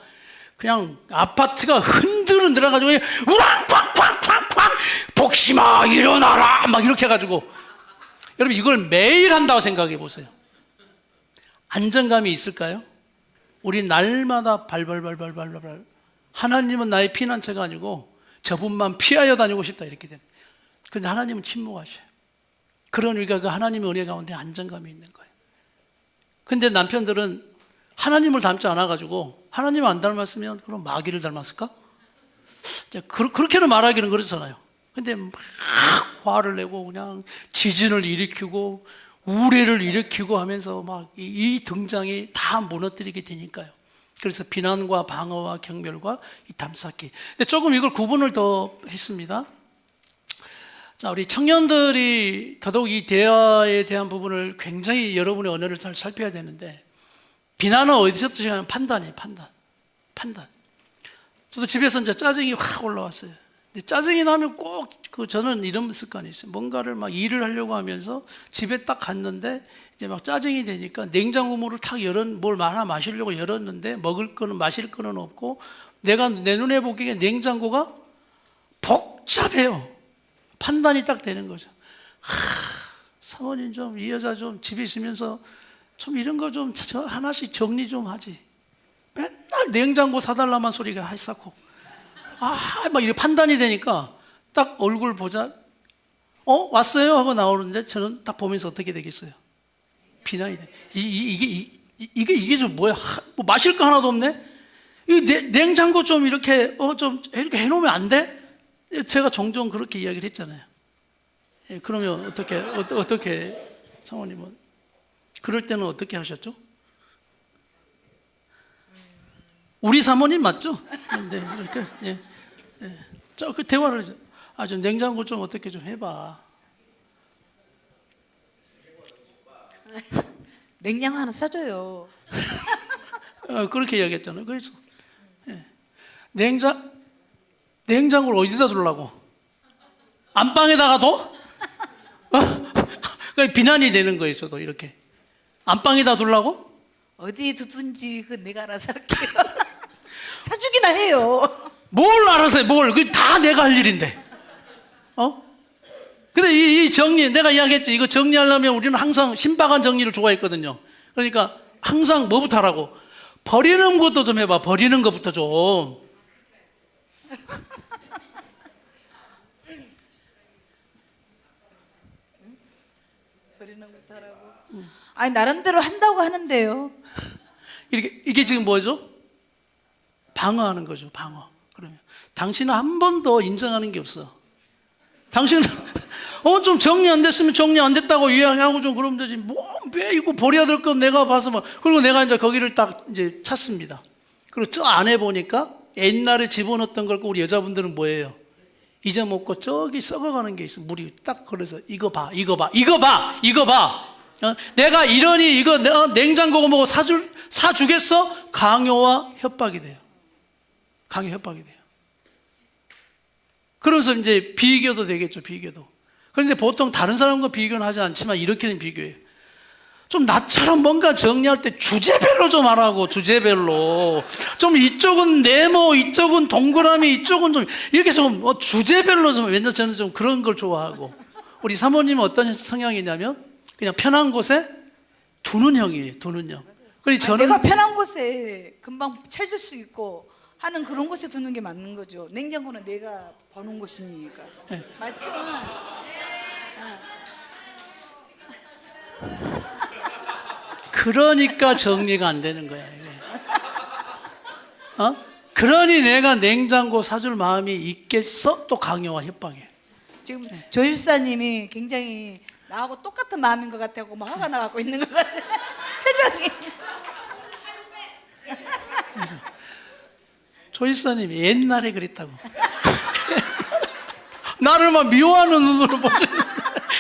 Speaker 1: 그냥 아파트가 흔들흔들어가지고 우왕팡팡팡팡 복심아 일어나라 막 이렇게 해가지고, 여러분 이걸 매일 한다고 생각해 보세요. 안정감이 있을까요? 우리 날마다 발발발발발발 하나님은 나의 피난처가 아니고 저분만 피하여 다니고 싶다 이렇게 됩니다. 그런데 하나님은 침묵하셔요. 그런 우리가 그 하나님의 은혜 가운데 안정감이 있는 거예요. 근데 남편들은 하나님을 닮지 않아가지고 하나님 안 닮았으면 그럼 마귀를 닮았을까? 그렇게는 말하기는 그렇잖아요. 근데 막 화를 내고 그냥 지진을 일으키고 우레를 일으키고 하면서 막 이 등장이 다 무너뜨리게 되니까요. 그래서 비난과 방어와 경멸과 이 담쌓기. 근데 조금 이걸 구분을 더 했습니다. 자, 우리 청년들이 더더욱 이 대화에 대한 부분을 굉장히 여러분의 언어를 잘 살펴야 되는데, 비난은 어디서부터 시작하냐면 판단이에요. 판단. 저도 집에서 이제 짜증이 확 올라왔어요. 근데 짜증이 나면 꼭 저는 이런 습관이 있어요. 뭔가를 막 일을 하려고 하면서 집에 딱 갔는데 이제 막 짜증이 되니까 냉장고 문을 탁 뭘 하나 마시려고 열었는데 먹을 거는 마실 거는 없고, 내가 내 눈에 보기에 냉장고가 복잡해요. 판단이 딱 되는 거죠. 사모님 좀 이 여자 좀 집에 있으면서 좀 이런 거 좀 하나씩 정리 좀 하지. 맨날 냉장고 사달라만 소리가 하있었고, 막 이렇게 판단이 되니까 딱 얼굴 보자, 왔어요? 하고 나오는데 저는 딱 보면서 어떻게 되겠어요? 비난이 돼. 이게 좀 뭐야? 뭐 마실 거 하나도 없네? 이 냉장고 좀 이렇게, 좀 이렇게 해놓으면 안 돼? 제가 종종 그렇게 이야기를 했잖아요. 그러면 어떻게, 사모님은? 그럴 때는 어떻게 하셨죠? 우리 사모님 맞죠? 네, 이렇게, 그 대화를 하죠. 좀 냉장고 좀 어떻게 좀 해봐.
Speaker 2: 냉장고 하나 사줘요.
Speaker 1: 그렇게 이야기했잖아요. 그래서 냉장고를 어디다 두려고? 안방에다가 둬? 그러니까 비난이 되는 거예요. 저도 이렇게 안방에다 두려고?
Speaker 2: 어디에 두든지 그 내가 알아서 할게요. 사주기나 해요.
Speaker 1: 뭘 알아서 해? 그게 다 내가 할 일인데. 근데 이 정리, 내가 이야기했지. 이거 정리하려면 우리는 항상 신박한 정리를 좋아했거든요. 그러니까 항상 뭐부터 하라고? 버리는 것도 좀 해봐. 버리는 것부터 좀.
Speaker 2: 버리는 것부터 하라고. 아니 나름대로 한다고 하는데요.
Speaker 1: 이게 지금 뭐죠? 방어하는 거죠. 방어. 그러면 당신은 한 번도 인정하는 게 없어. 당신은 좀 정리 안 됐으면 정리 안 됐다고 이야기하고 좀 그러면 되지. 왜 이거 버려야 될 건 내가 봐서 막. 그리고 내가 이제 거기를 딱 이제 찾습니다. 그리고 저 안에 보니까 옛날에 집어넣었던 걸 우리 여자분들은 뭐예요? 잊어먹고 저기 썩어가는 게 있어. 물이 딱 그래서 이거 봐. 내가 이러니 이거 냉장고 먹고 사주겠어? 강요와 협박이 돼요. 강요 협박이 돼요. 그러면서 이제 비교도 되겠죠. 비교도. 그런데 보통 다른 사람과 비교는 하지 않지만 이렇게는 비교해요. 좀 나처럼 뭔가 정리할 때 주제별로 좀 하라고. 주제별로 좀 이쪽은 네모, 이쪽은 동그라미, 이쪽은 좀 이렇게 좀 주제별로 좀. 왠지 저는 좀 그런 걸 좋아하고. 우리 사모님은 어떤 성향이냐면 그냥 편한 곳에 두는 형이에요. 두는 형. 그래서 저는
Speaker 2: 내가 편한 곳에 금방 찾을 수 있고 하는 그런 곳에 두는 게 맞는 거죠. 냉장고는 내가 버는 곳이니까.
Speaker 1: 네.
Speaker 2: 맞죠?
Speaker 1: 그러니까 정리가 안 되는 거야. 이게. 그러니 내가 냉장고 사줄 마음이 있겠어? 또 강요와 협박이에요.
Speaker 2: 지금 조일사님이 굉장히 나하고 똑같은 마음인 것 같아고 막 화가 나갖고 있는 것 같아. 표정이.
Speaker 1: 조일사님이 옛날에 그랬다고. 나를 막 미워하는 눈으로 보시는데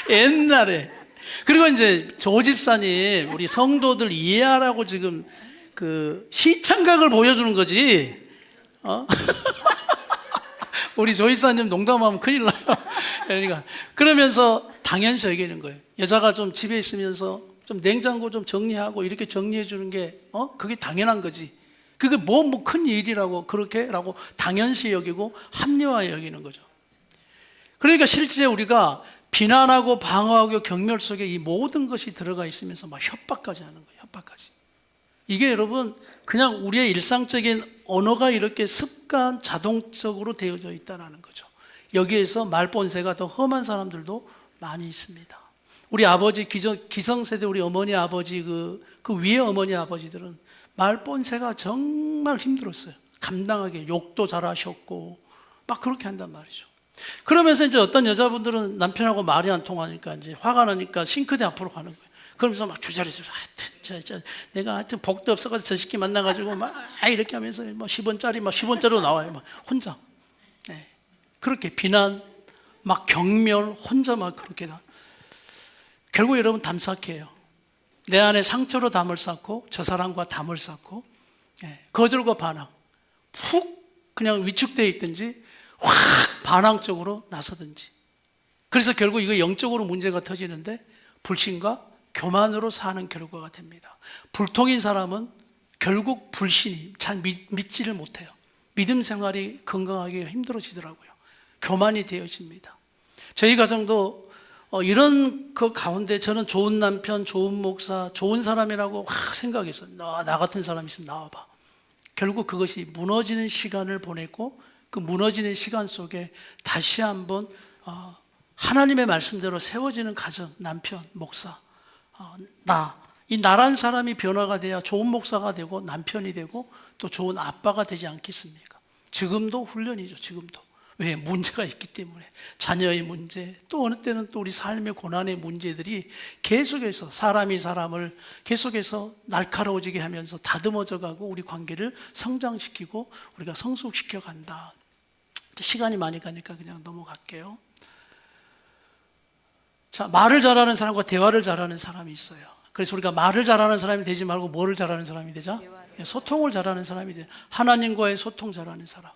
Speaker 1: 옛날에. 그리고 이제 조 집사님, 우리 성도들 이해하라고 지금 그 시창각을 보여주는 거지. 우리 조 집사님 농담하면 큰일 나요. 그러니까 그러면서 당연시 여기는 거예요. 여자가 좀 집에 있으면서 좀 냉장고 좀 정리하고 이렇게 정리해 주는 게 그게 당연한 거지. 그게 뭐 큰 일이라고 그렇게라고 당연시 여기고 합리화 여기는 거죠. 그러니까 실제 우리가 비난하고 방어하고 경멸 속에 이 모든 것이 들어가 있으면서 막 협박까지 하는 거예요. 협박까지. 이게 여러분 그냥 우리의 일상적인 언어가 이렇게 습관 자동적으로 되어져 있다는 거죠. 여기에서 말본세가 더 험한 사람들도 많이 있습니다. 우리 아버지 기성세대 우리 어머니 아버지 그 위에 어머니 아버지들은 말 본새가 정말 힘들었어요. 감당하기. 욕도 잘하셨고 막 그렇게 한단 말이죠. 그러면서 이제 어떤 여자분들은 남편하고 말이 안 통하니까 이제 화가 나니까 싱크대 앞으로 가는 거예요. 그러면서 막 주저리주저 하여튼 내가 하여튼 복도 없어가지고 저 새끼 만나가지고 막 이렇게 하면서 뭐 10원짜리 막 10원짜리로 나와요. 막 혼자. 네. 그렇게 비난, 막 경멸, 혼자 막 그렇게 다. 결국 여러분 담쌓게요. 내 안에 상처로 담을 쌓고 저 사람과 담을 쌓고 거절과 반항 푹 그냥 위축되어 있든지 확 반항적으로 나서든지. 그래서 결국 이거 영적으로 문제가 터지는데 불신과 교만으로 사는 결과가 됩니다. 불통인 사람은 결국 불신이 잘 믿지를 못해요. 믿음 생활이 건강하게 힘들어지더라고요. 교만이 되어집니다. 저희 가정도 이런 그 가운데 저는 좋은 남편, 좋은 목사, 좋은 사람이라고 생각했어요. 나 같은 사람 있으면 나와봐. 결국 그것이 무너지는 시간을 보냈고 그 무너지는 시간 속에 다시 한번 하나님의 말씀대로 세워지는 가정, 남편, 목사, 이 나란 사람이 변화가 돼야 좋은 목사가 되고 남편이 되고 또 좋은 아빠가 되지 않겠습니까? 지금도 훈련이죠. 지금도. 왜? 문제가 있기 때문에. 자녀의 문제, 또 어느 때는 또 우리 삶의 고난의 문제들이 계속해서 사람이 사람을 계속해서 날카로워지게 하면서 다듬어져 가고 우리 관계를 성장시키고 우리가 성숙시켜 간다. 시간이 많이 가니까 그냥 넘어갈게요. 자, 말을 잘하는 사람과 대화를 잘하는 사람이 있어요. 그래서 우리가 말을 잘하는 사람이 되지 말고 뭐를 잘하는 사람이 되자? 소통을 잘하는 사람이 되자. 하나님과의 소통 잘하는 사람.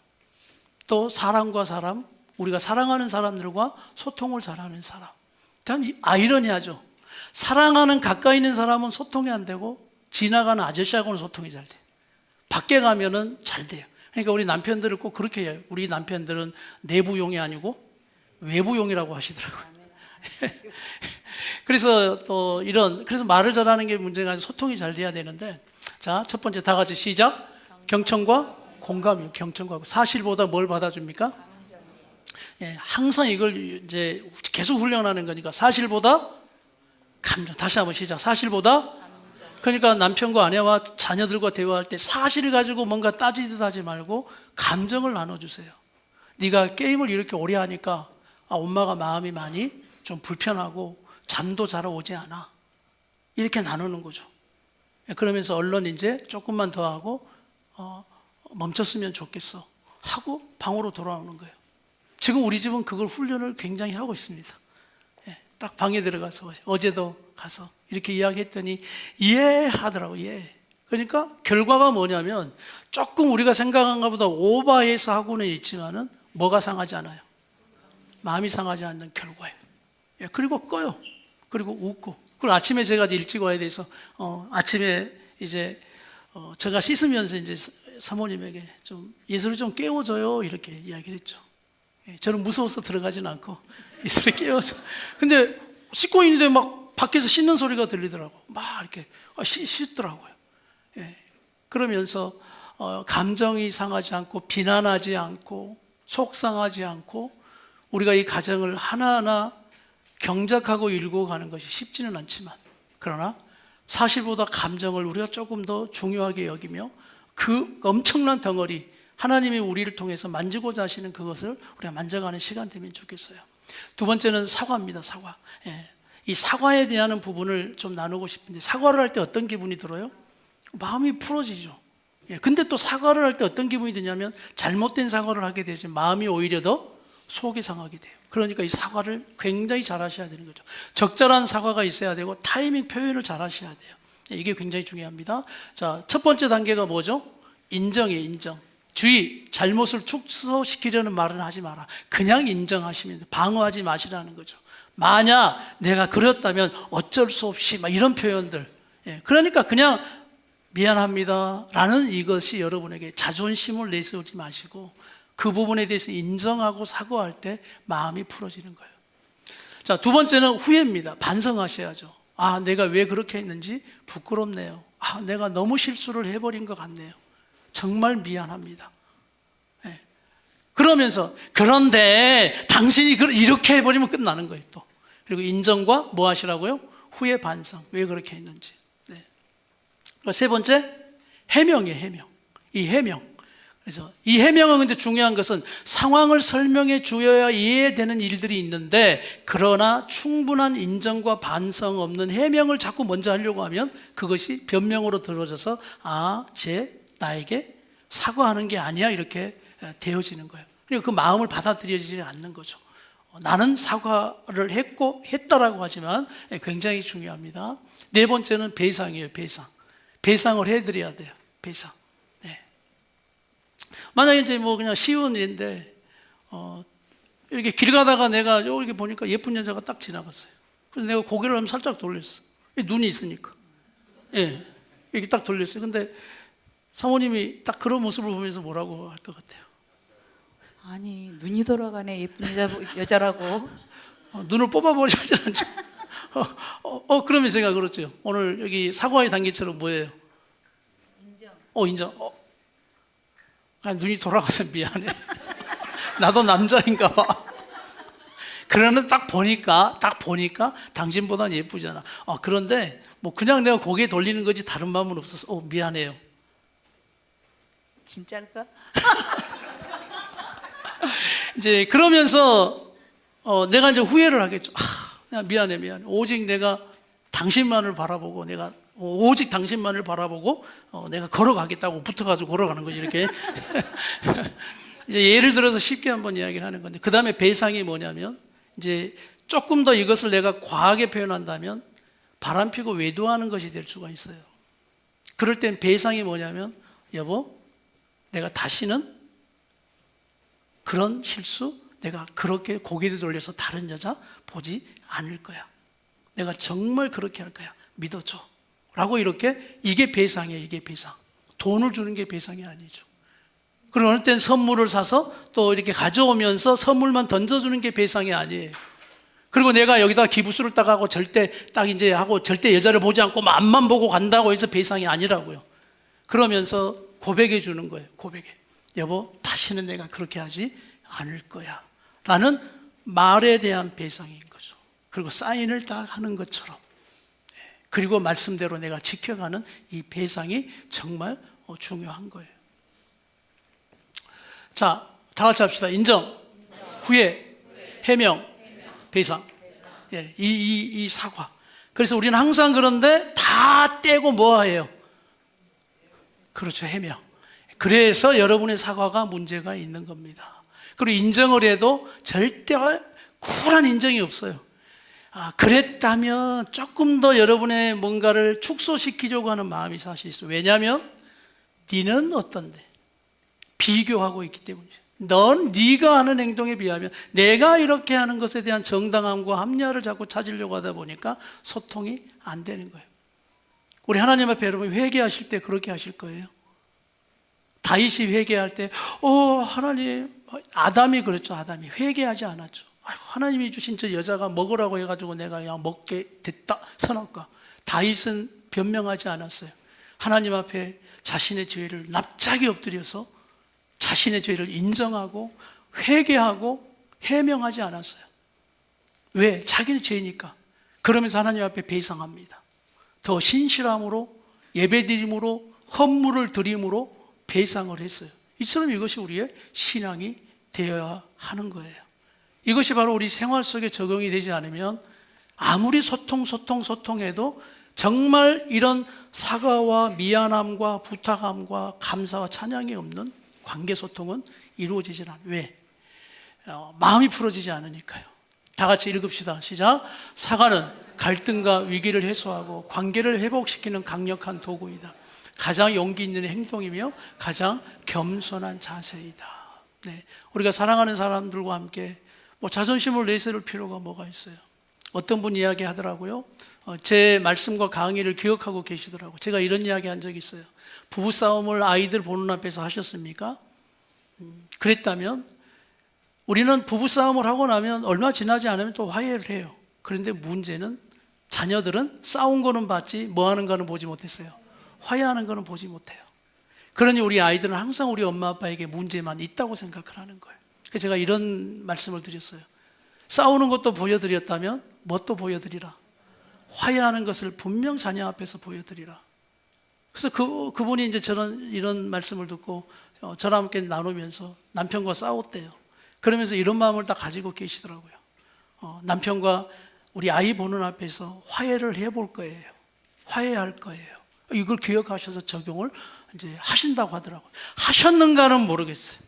Speaker 1: 또 사람과 사람, 우리가 사랑하는 사람들과 소통을 잘하는 사람. 참 아이러니하죠. 사랑하는 가까이 있는 사람은 소통이 안 되고 지나가는 아저씨하고는 소통이 잘 돼요. 밖에 가면은 잘 돼요. 그러니까 우리 남편들을 꼭 그렇게 해요. 우리 남편들은 내부용이 아니고 외부용이라고 하시더라고요. 그래서 또 그래서 말을 잘하는 게 문제가 아니라 소통이 잘 돼야 되는데, 자, 첫 번째 다 같이 시작. 경청과 공감이요. 경청과 사실보다 뭘 받아줍니까? 항상 이걸 이제 계속 훈련하는 거니까 사실보다 감정. 다시 한번 시작. 사실보다 그러니까 남편과 아내와 자녀들과 대화할 때 사실을 가지고 뭔가 따지듯 하지 말고 감정을 나눠주세요. 네가 게임을 이렇게 오래 하니까 엄마가 마음이 많이 좀 불편하고 잠도 잘 오지 않아. 이렇게 나누는 거죠. 그러면서 얼른 이제 조금만 더 하고 멈췄으면 좋겠어 하고 방으로 돌아오는 거예요. 지금 우리 집은 그걸 훈련을 굉장히 하고 있습니다. 딱 방에 들어가서 어제도 가서 이렇게 이야기했더니 이해하더라고요. 이해. 그러니까 결과가 뭐냐면 조금 우리가 생각한 것보다 오버해서 하고는 있지만은 뭐가 상하지 않아요? 마음이 상하지 않는 결과예요. 그리고 꺼요. 그리고 웃고. 그리고 아침에 제가 일찍 와야 돼서 아침에 이제 제가 씻으면서 이제 사모님에게 좀 예수를 좀 깨워줘요 이렇게 이야기를 했죠. 저는 무서워서 들어가진 않고 예수를 깨워줘. 근데 씻고 있는데 막 밖에서 씻는 소리가 들리더라고. 막 이렇게 씻더라고요. 그러면서 감정이 상하지 않고 비난하지 않고 속상하지 않고 우리가 이 가정을 하나하나 경작하고 일고 가는 것이 쉽지는 않지만, 그러나 사실보다 감정을 우리가 조금 더 중요하게 여기며 그 엄청난 덩어리 하나님이 우리를 통해서 만지고자 하시는 그것을 우리가 만져가는 시간 되면 좋겠어요. 두 번째는 사과입니다. 사과. 이 사과에 대한 부분을 좀 나누고 싶은데, 사과를 할 때 어떤 기분이 들어요? 마음이 풀어지죠. 근데 또 사과를 할 때 어떤 기분이 드냐면 잘못된 사과를 하게 되지 마음이 오히려 더 속이 상하게 돼요. 그러니까 이 사과를 굉장히 잘 하셔야 되는 거죠. 적절한 사과가 있어야 되고 타이밍 표현을 잘 하셔야 돼요. 이게 굉장히 중요합니다. 자, 첫 번째 단계가 뭐죠? 인정이에요. 인정. 주의, 잘못을 축소시키려는 말은 하지 마라. 그냥 인정하시면 돼요. 방어하지 마시라는 거죠. 만약 내가 그랬다면 어쩔 수 없이 막 이런 표현들. 그러니까 그냥 미안합니다 라는 이것이 여러분에게 자존심을 내세우지 마시고 그 부분에 대해서 인정하고 사과할 때 마음이 풀어지는 거예요. 자, 두 번째는 후회입니다. 반성하셔야죠. 내가 왜 그렇게 했는지 부끄럽네요. 내가 너무 실수를 해버린 것 같네요. 정말 미안합니다. 그러면서 그런데 당신이 이렇게 해버리면 끝나는 거예요. 또 그리고 인정과 뭐 하시라고요? 후회 반성. 왜 그렇게 했는지. 세 번째, 해명이에요, 해명. 이 해명. 그래서 이 해명은 근데 중요한 것은 상황을 설명해 주어야 이해되는 일들이 있는데, 그러나 충분한 인정과 반성 없는 해명을 자꾸 먼저 하려고 하면 그것이 변명으로 들어져서 쟤 나에게 사과하는 게 아니야, 이렇게 되어지는 거예요. 그리고 그 마음을 받아들여지지 않는 거죠. 나는 사과를 했다라고 하지만 굉장히 중요합니다. 네 번째는 배상이에요, 배상. 배상을 해드려야 돼요, 배상. 네. 만약에 이제 뭐 그냥 쉬운 일인데, 이렇게 길 가다가 내가 이렇게 보니까 예쁜 여자가 딱 지나갔어요. 그래서 내가 고개를 한번 살짝 돌렸어. 눈이 있으니까. 예. 이렇게 딱 돌렸어요. 근데 사모님이 딱 그런 모습을 보면서 뭐라고 할 것 같아요?
Speaker 2: 아니, 눈이 돌아가네, 예쁜 여자라고.
Speaker 1: 눈을 뽑아버리지 않죠. 그러면 제가 그렇죠. 오늘 여기 사과의 단계처럼 뭐예요? 인정. 인정. 아니, 눈이 돌아가서 미안해. 나도 남자인가 봐. 그러는 딱 보니까 당신보다는 예쁘잖아. 그런데 뭐 그냥 내가 고개 돌리는 거지 다른 마음은 없어서 미안해요.
Speaker 2: 진짜일까?
Speaker 1: 이제 그러면서 내가 이제 후회를 하겠죠. 미안해. 오직 내가 당신만을 바라보고 내가 걸어가겠다고 붙어가지고 걸어가는 거지, 이렇게. 이제 예를 들어서 쉽게 한번 이야기를 하는 건데, 그 다음에 배상이 뭐냐면, 이제 조금 더 이것을 내가 과하게 표현한다면 바람피고 외도하는 것이 될 수가 있어요. 그럴 땐 배상이 뭐냐면, 여보, 내가 다시는 그런 실수, 내가 그렇게 고개를 돌려서 다른 여자 보지 않을 거야. 내가 정말 그렇게 할 거야. 믿어줘. 라고 이렇게, 이게 배상이에요, 이게 배상. 돈을 주는 게 배상이 아니죠. 그리고 어느 땐 선물을 사서 또 이렇게 가져오면서 선물만 던져주는 게 배상이 아니에요. 그리고 내가 여기다 기부수를 딱 하고 절대 여자를 보지 않고 앞만 보고 간다고 해서 배상이 아니라고요. 그러면서 고백해 주는 거예요, 고백해. 여보, 다시는 내가 그렇게 하지 않을 거야. 라는 말에 대한 배상인 거죠. 그리고 사인을 딱 하는 것처럼. 그리고 말씀대로 내가 지켜가는 이 배상이 정말 중요한 거예요. 자, 다 같이 합시다. 인정, 후회, 해명, 배상. 이 사과. 그래서 우리는 항상 그런데 다 떼고 뭐 해요? 그렇죠, 해명. 그래서 여러분의 사과가 문제가 있는 겁니다. 그리고 인정을 해도 절대 쿨한 인정이 없어요. 그랬다면 조금 더 여러분의 뭔가를 축소시키려고 하는 마음이 사실 있어요. 왜냐하면 니는 어떤데? 비교하고 있기 때문이죠. 넌 네가 하는 행동에 비하면 내가 이렇게 하는 것에 대한 정당함과 합리화를 자꾸 찾으려고 하다 보니까 소통이 안 되는 거예요. 우리 하나님 앞에 여러분 회개하실 때 그렇게 하실 거예요. 다윗이 회개할 때 하나님, 아담이 그랬죠. 아담이 회개하지 않았죠. 하나님이 주신 저 여자가 먹으라고 해가지고 내가 그냥 먹게 됐다, 선악과. 다윗은 변명하지 않았어요. 하나님 앞에 자신의 죄를 납작이 엎드려서 자신의 죄를 인정하고 회개하고 해명하지 않았어요. 왜? 자기는 죄니까. 그러면서 하나님 앞에 배상합니다. 더 신실함으로, 예배드림으로, 헌물을 드림으로 배상을 했어요. 이처럼 이것이 우리의 신앙이 되어야 하는 거예요. 이것이 바로 우리 생활 속에 적용이 되지 않으면 아무리 소통해도 정말 이런 사과와 미안함과 부탁함과 감사와 찬양이 없는 관계 소통은 이루어지질 않아요. 왜? 마음이 풀어지지 않으니까요. 다 같이 읽읍시다. 시작. 사과는 갈등과 위기를 해소하고 관계를 회복시키는 강력한 도구이다. 가장 용기 있는 행동이며 가장 겸손한 자세이다. 네. 우리가 사랑하는 사람들과 함께 자존심을 내세울 필요가 뭐가 있어요? 어떤 분 이야기 하더라고요. 제 말씀과 강의를 기억하고 계시더라고요. 제가 이런 이야기 한 적이 있어요. 부부싸움을 아이들 보는 앞에서 하셨습니까? 그랬다면 우리는 부부싸움을 하고 나면 얼마 지나지 않으면 또 화해를 해요. 그런데 문제는 자녀들은 싸운 거는 봤지 뭐 하는 거는 보지 못했어요. 화해하는 거는 보지 못해요. 그러니 우리 아이들은 항상 우리 엄마 아빠에게 문제만 있다고 생각을 하는 거예요. 그래서 제가 이런 말씀을 드렸어요. 싸우는 것도 보여드렸다면 뭣도 보여드리라. 화해하는 것을 분명 자녀 앞에서 보여드리라. 그래서 그분이 이제 저는 이런 말씀을 듣고 저랑 함께 나누면서 남편과 싸웠대요. 그러면서 이런 마음을 딱 가지고 계시더라고요. 남편과 우리 아이 보는 앞에서 화해를 해볼 거예요. 화해할 거예요. 이걸 기억하셔서 적용을 이제 하신다고 하더라고요. 하셨는가는 모르겠어요.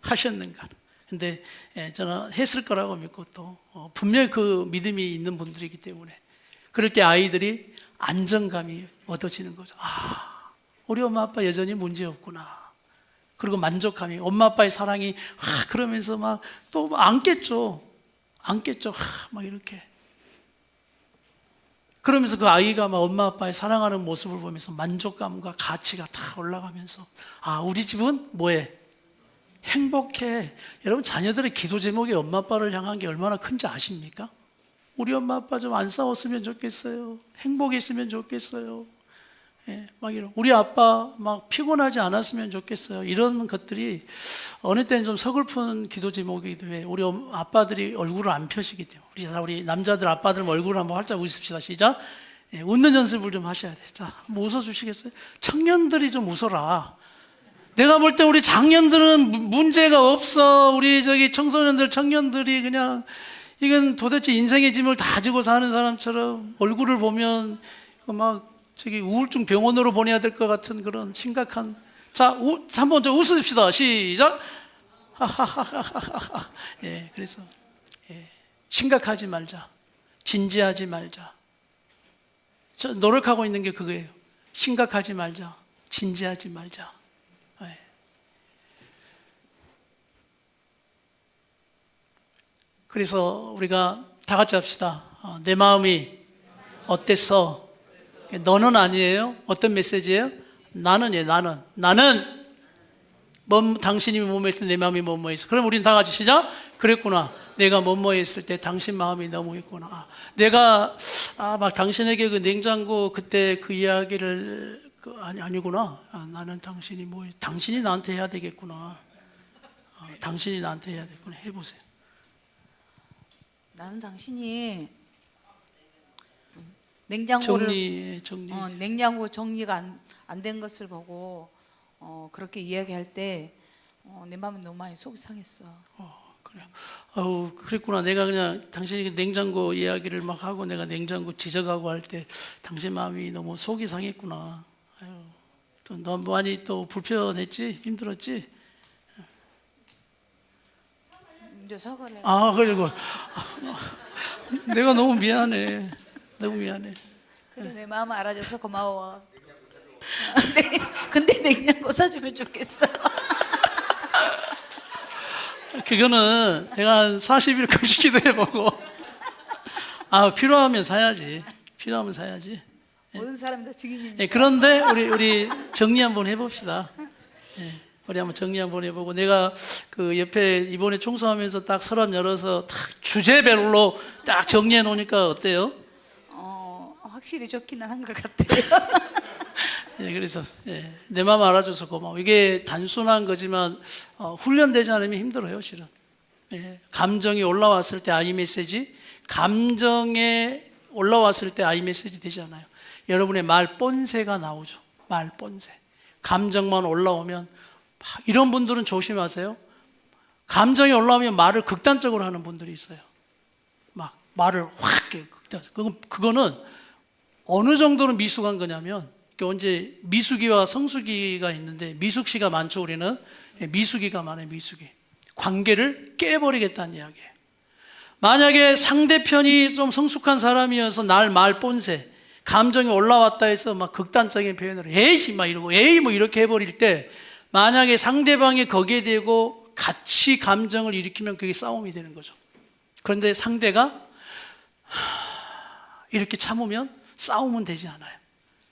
Speaker 1: 하셨는가는. 근데 저는 했을 거라고 믿고 또 분명히 그 믿음이 있는 분들이기 때문에 그럴 때 아이들이 안정감이 얻어지는 거죠. 아, 우리 엄마 아빠 여전히 문제 없구나. 그리고 만족감이, 엄마 아빠의 사랑이 그러면서 막 또 안겠죠. 안겠죠. 막 이렇게. 그러면서 그 아이가 막 엄마 아빠의 사랑하는 모습을 보면서 만족감과 가치가 다 올라가면서 아, 우리 집은 뭐해? 행복해. 여러분, 자녀들의 기도 제목이 엄마 아빠를 향한 게 얼마나 큰지 아십니까? 우리 엄마 아빠 좀 안 싸웠으면 좋겠어요. 행복했으면 좋겠어요. 예, 막 이런, 우리 아빠 막 피곤하지 않았으면 좋겠어요. 이런 것들이 어느 때는 좀 서글픈 기도 제목이기도 해요. 우리 아빠들이 얼굴을 안 펴시기 때문에. 우리 남자들 아빠들 얼굴을 한번 활짝 웃읍시다. 시작. 예, 웃는 연습을 좀 하셔야 돼요. 자, 한번 웃어주시겠어요? 청년들이 좀 웃어라. 내가 볼 때 우리 장년들은 문제가 없어. 우리 저기 청소년들, 청년들이 그냥 이건 도대체 인생의 짐을 다 지고 사는 사람처럼 얼굴을 보면 막 저기 우울증 병원으로 보내야 될 것 같은 그런 심각한. 자, 한번 좀 웃읍시다. 시작. 예, 그래서 심각하지 말자. 진지하지 말자. 저 노력하고 있는 게 그거예요. 심각하지 말자. 진지하지 말자. 예. 그래서 우리가 다 같이 합시다. 내 마음이 어땠어? 너는 아니에요. 어떤 메시지예요? 나는이에요. 나는 당신이 뭐뭐 했을 때 내 마음이 뭐뭐 했어. 그럼 우리는 다 같이 시작. 그랬구나. 내가 뭐뭐 했을 때 당신 마음이 너무 했구나. 내가 막 당신에게 그 냉장고 그때 그 이야기를 아니구나. 나는 당신이 나한테 해야 되겠구나. 당신이 나한테 해야 되겠구나. 해보세요.
Speaker 2: 나는 당신이 냉장고를 냉장고 정리가 안 된 것을 보고 그렇게 이야기할 때 내 마음이 너무 많이 속이 상했어.
Speaker 1: 그래. 그랬구나. 내가 그냥 당신이 냉장고 이야기를 막 하고 내가 냉장고 지적하고 할 때 당신 마음이 너무 속이 상했구나. 또 너무 많이 또 불편했지? 힘들었지?
Speaker 2: 이제 사과를 해.
Speaker 1: 그리고 내가 너무 미안해. 너무 미안해.
Speaker 2: 그래, 내 마음 알아줘서 고마워. 근데 냉장고 사주면 좋겠어.
Speaker 1: 그거는 내가 한 40일 금식기도 해보고 필요하면 사야지. 필요하면 사야지.
Speaker 2: 모든 사람이 다 증인입니다.
Speaker 1: 그런데 우리 정리 한번 해봅시다. 우리 한번 정리 한번 해보고 내가 그 옆에 이번에 청소하면서 딱 서랍 열어서 딱 주제별로 딱 정리해 놓으니까 어때요?
Speaker 2: 확실히 좋기는 한 것 같아요.
Speaker 1: 그래서 내 마음 알아줘서 고마워. 이게 단순한 거지만 훈련되지 않으면 힘들어요, 실은. 감정이 올라왔을 때 아이 메시지, 감정에 올라왔을 때 아이 메시지 되지 않아요. 여러분의 말 본새가 나오죠. 말 본새. 감정만 올라오면 이런 분들은 조심하세요. 감정이 올라오면 말을 극단적으로 하는 분들이 있어요. 막 말을 확 그거는 어느 정도로 미숙한 거냐면 언제 미숙이와 성숙이가 있는데 미숙시가 많죠. 우리는 미숙이가 많아요. 미숙이 관계를 깨버리겠다는 이야기예요. 만약에 상대편이 좀 성숙한 사람이어서 말 본새 감정이 올라왔다 해서 막 극단적인 표현으로 에이 막 이러고 에이 뭐 이렇게 해버릴 때 만약에 상대방이 거기에 대고 같이 감정을 일으키면 그게 싸움이 되는 거죠. 그런데 상대가 이렇게 참으면 싸움은 되지 않아요.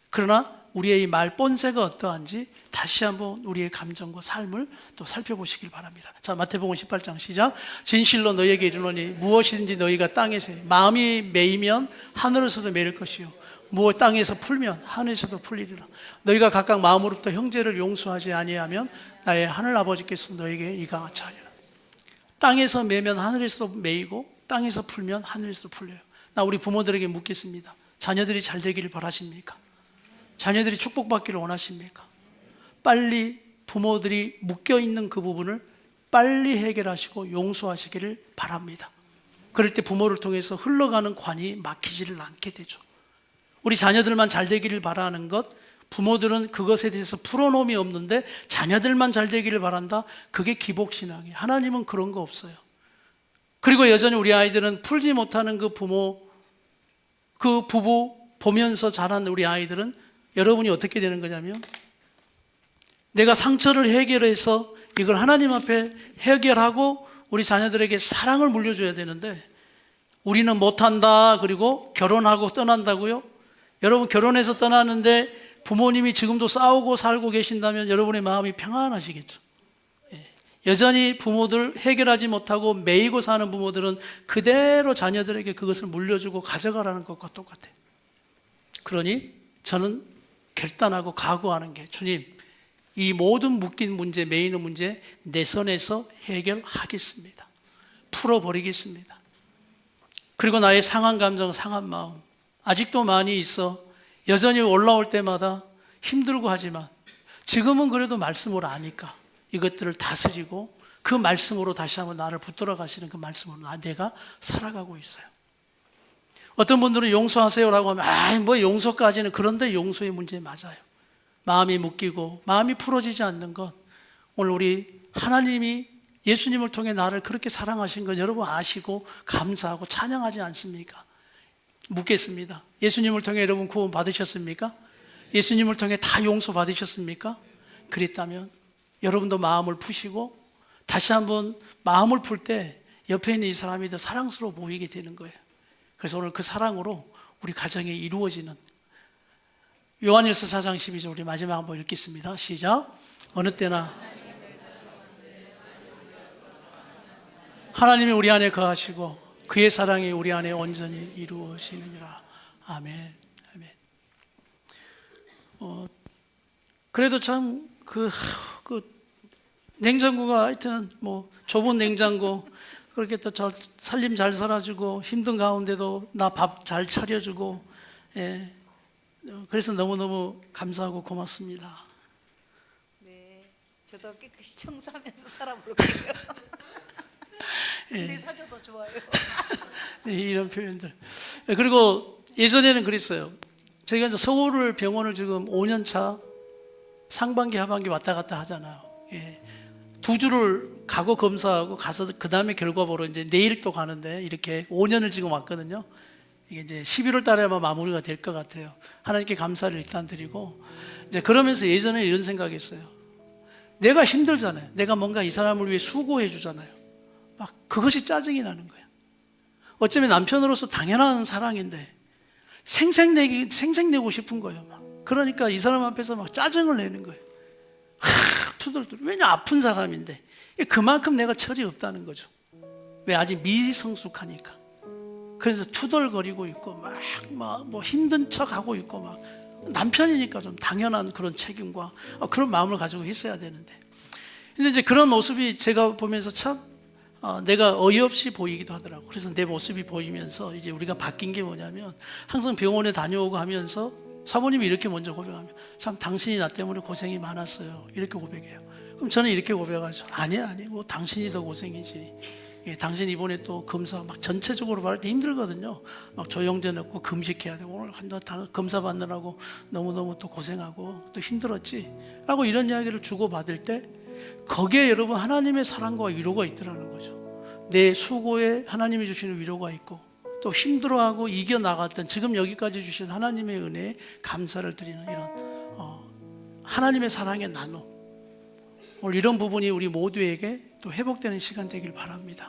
Speaker 1: 그러나 우리의 이 말 본새가 어떠한지 다시 한번 우리의 감정과 삶을 또 살펴보시길 바랍니다. 자, 마태복음 18장 시작. 진실로 너희에게 이르노니 무엇이든지 너희가 땅에서 마음이 매이면 하늘에서도 매일 것이요 무엇 땅에서 풀면 하늘에서도 풀리리라. 너희가 각각 마음으로부터 형제를 용서하지 아니하면 나의 하늘 아버지께서 너희에게 이가 같이 하리라. 땅에서 매면 하늘에서도 매이고 땅에서 풀면 하늘에서도 풀려요. 나 우리 부모들에게 묻겠습니다. 자녀들이 잘 되기를 바라십니까? 자녀들이 축복받기를 원하십니까? 빨리 부모들이 묶여있는 그 부분을 빨리 해결하시고 용서하시기를 바랍니다. 그럴 때 부모를 통해서 흘러가는 관이 막히지를 않게 되죠. 우리 자녀들만 잘 되기를 바라는 것, 부모들은 그것에 대해서 풀어놓음이 없는데 자녀들만 잘 되기를 바란다? 그게 기복신앙이에요. 하나님은 그런 거 없어요. 그리고 여전히 우리 아이들은 풀지 못하는 그 부모, 그 부부 보면서 자란 우리 아이들은 여러분이 어떻게 되는 거냐면, 내가 상처를 해결해서 이걸 하나님 앞에 해결하고 우리 자녀들에게 사랑을 물려줘야 되는데 우리는 못한다. 그리고 결혼하고 떠난다고요? 여러분, 결혼해서 떠나는데 부모님이 지금도 싸우고 살고 계신다면 여러분의 마음이 평안하시겠죠. 여전히 부모들 해결하지 못하고 매이고 사는 부모들은 그대로 자녀들에게 그것을 물려주고 가져가라는 것과 똑같아요. 그러니 저는 결단하고 각오하는 게, 주님, 이 모든 묶인 문제, 매이는 문제 내 선에서 해결하겠습니다. 풀어버리겠습니다. 그리고 나의 상한 감정, 상한 마음 아직도 많이 있어 여전히 올라올 때마다 힘들고 하지만 지금은 그래도 말씀으로 아니까 이것들을 다스리고 그 말씀으로 다시 한번 나를 붙들어 가시는 그 말씀으로 내가 살아가고 있어요. 어떤 분들은 용서하세요라고 하면 뭐 용서까지는, 그런데 용서의 문제 맞아요. 마음이 묶이고 마음이 풀어지지 않는 것, 오늘 우리 하나님이 예수님을 통해 나를 그렇게 사랑하신 건 여러분 아시고 감사하고 찬양하지 않습니까? 묻겠습니다. 예수님을 통해 여러분 구원 받으셨습니까? 예수님을 통해 다 용서 받으셨습니까? 그랬다면 여러분도 마음을 푸시고 다시 한번 마음을 풀 때 옆에 있는 이 사람이 더 사랑스러워 보이게 되는 거예요. 그래서 오늘 그 사랑으로 우리 가정에 이루어지는, 요한일서 4장 12절 우리 마지막 한번 읽겠습니다. 시작. 어느 때나 하나님이 우리 안에 거하시고 그의 사랑이 우리 안에 온전히 이루어지느니라. 아멘. 아멘. 그래도 참 그 냉장고가 하여튼 뭐 좁은 냉장고, 그렇게 또 살림 잘 살아주고 힘든 가운데도 나 밥 잘 차려주고, 예. 그래서 너무너무 감사하고 고맙습니다.
Speaker 3: 네, 저도 깨끗이 청소하면서 살아볼게요. 내 사저도 좋아요.
Speaker 1: 이런 표현들. 그리고 예전에는 그랬어요. 저희가 이제 서울을 병원을 지금 5년 차 상반기 하반기 왔다 갔다 하잖아요. 예. 2주를 가고 검사하고 가서 그 다음에 결과 보러 이제 내일 또 가는데, 이렇게 5년을 지금 왔거든요. 이게 이제 11월 달에 아마 마무리가 될 것 같아요. 하나님께 감사를 일단 드리고, 이제 그러면서 예전에 이런 생각했어요. 내가 힘들잖아요. 내가 뭔가 이 사람을 위해 수고해 주잖아요. 막 그것이 짜증이 나는 거예요. 어쩌면 남편으로서 당연한 사랑인데 생색내고 싶은 거예요. 막. 그러니까 이 사람 앞에서 막 짜증을 내는 거예요. 투덜투덜. 왜냐, 아픈 사람인데. 그만큼 내가 철이 없다는 거죠. 왜? 아직 미성숙하니까. 그래서 투덜거리고 있고 막 뭐 힘든 척하고 있고, 막 남편이니까 좀 당연한 그런 책임과 그런 마음을 가지고 있어야 되는데, 근데 이제 그런 모습이 제가 보면서 참 내가 어이없이 보이기도 하더라고. 그래서 내 모습이 보이면서 이제 우리가 바뀐 게 뭐냐면, 항상 병원에 다녀오고 하면서 사모님이 이렇게 먼저 고백하면, 참 당신이 나 때문에 고생이 많았어요, 이렇게 고백해요. 그럼 저는 이렇게 고백하죠. 아니 뭐 당신이 더 고생이지. 예, 당신 이번에 또 검사 막 전체적으로 받을 때 힘들거든요. 막 조영제 넣고 금식해야 되고, 오늘 다 검사 받느라고 너무너무 또 고생하고 또 힘들었지 라고 이런 이야기를 주고받을 때, 거기에 여러분 하나님의 사랑과 위로가 있더라는 거죠. 내 수고에 하나님이 주시는 위로가 있고, 또 힘들어하고 이겨나갔던 지금 여기까지 주신 하나님의 은혜에 감사를 드리는 이런 하나님의 사랑의 나눔, 오늘 이런 부분이 우리 모두에게 또 회복되는 시간 되길 바랍니다.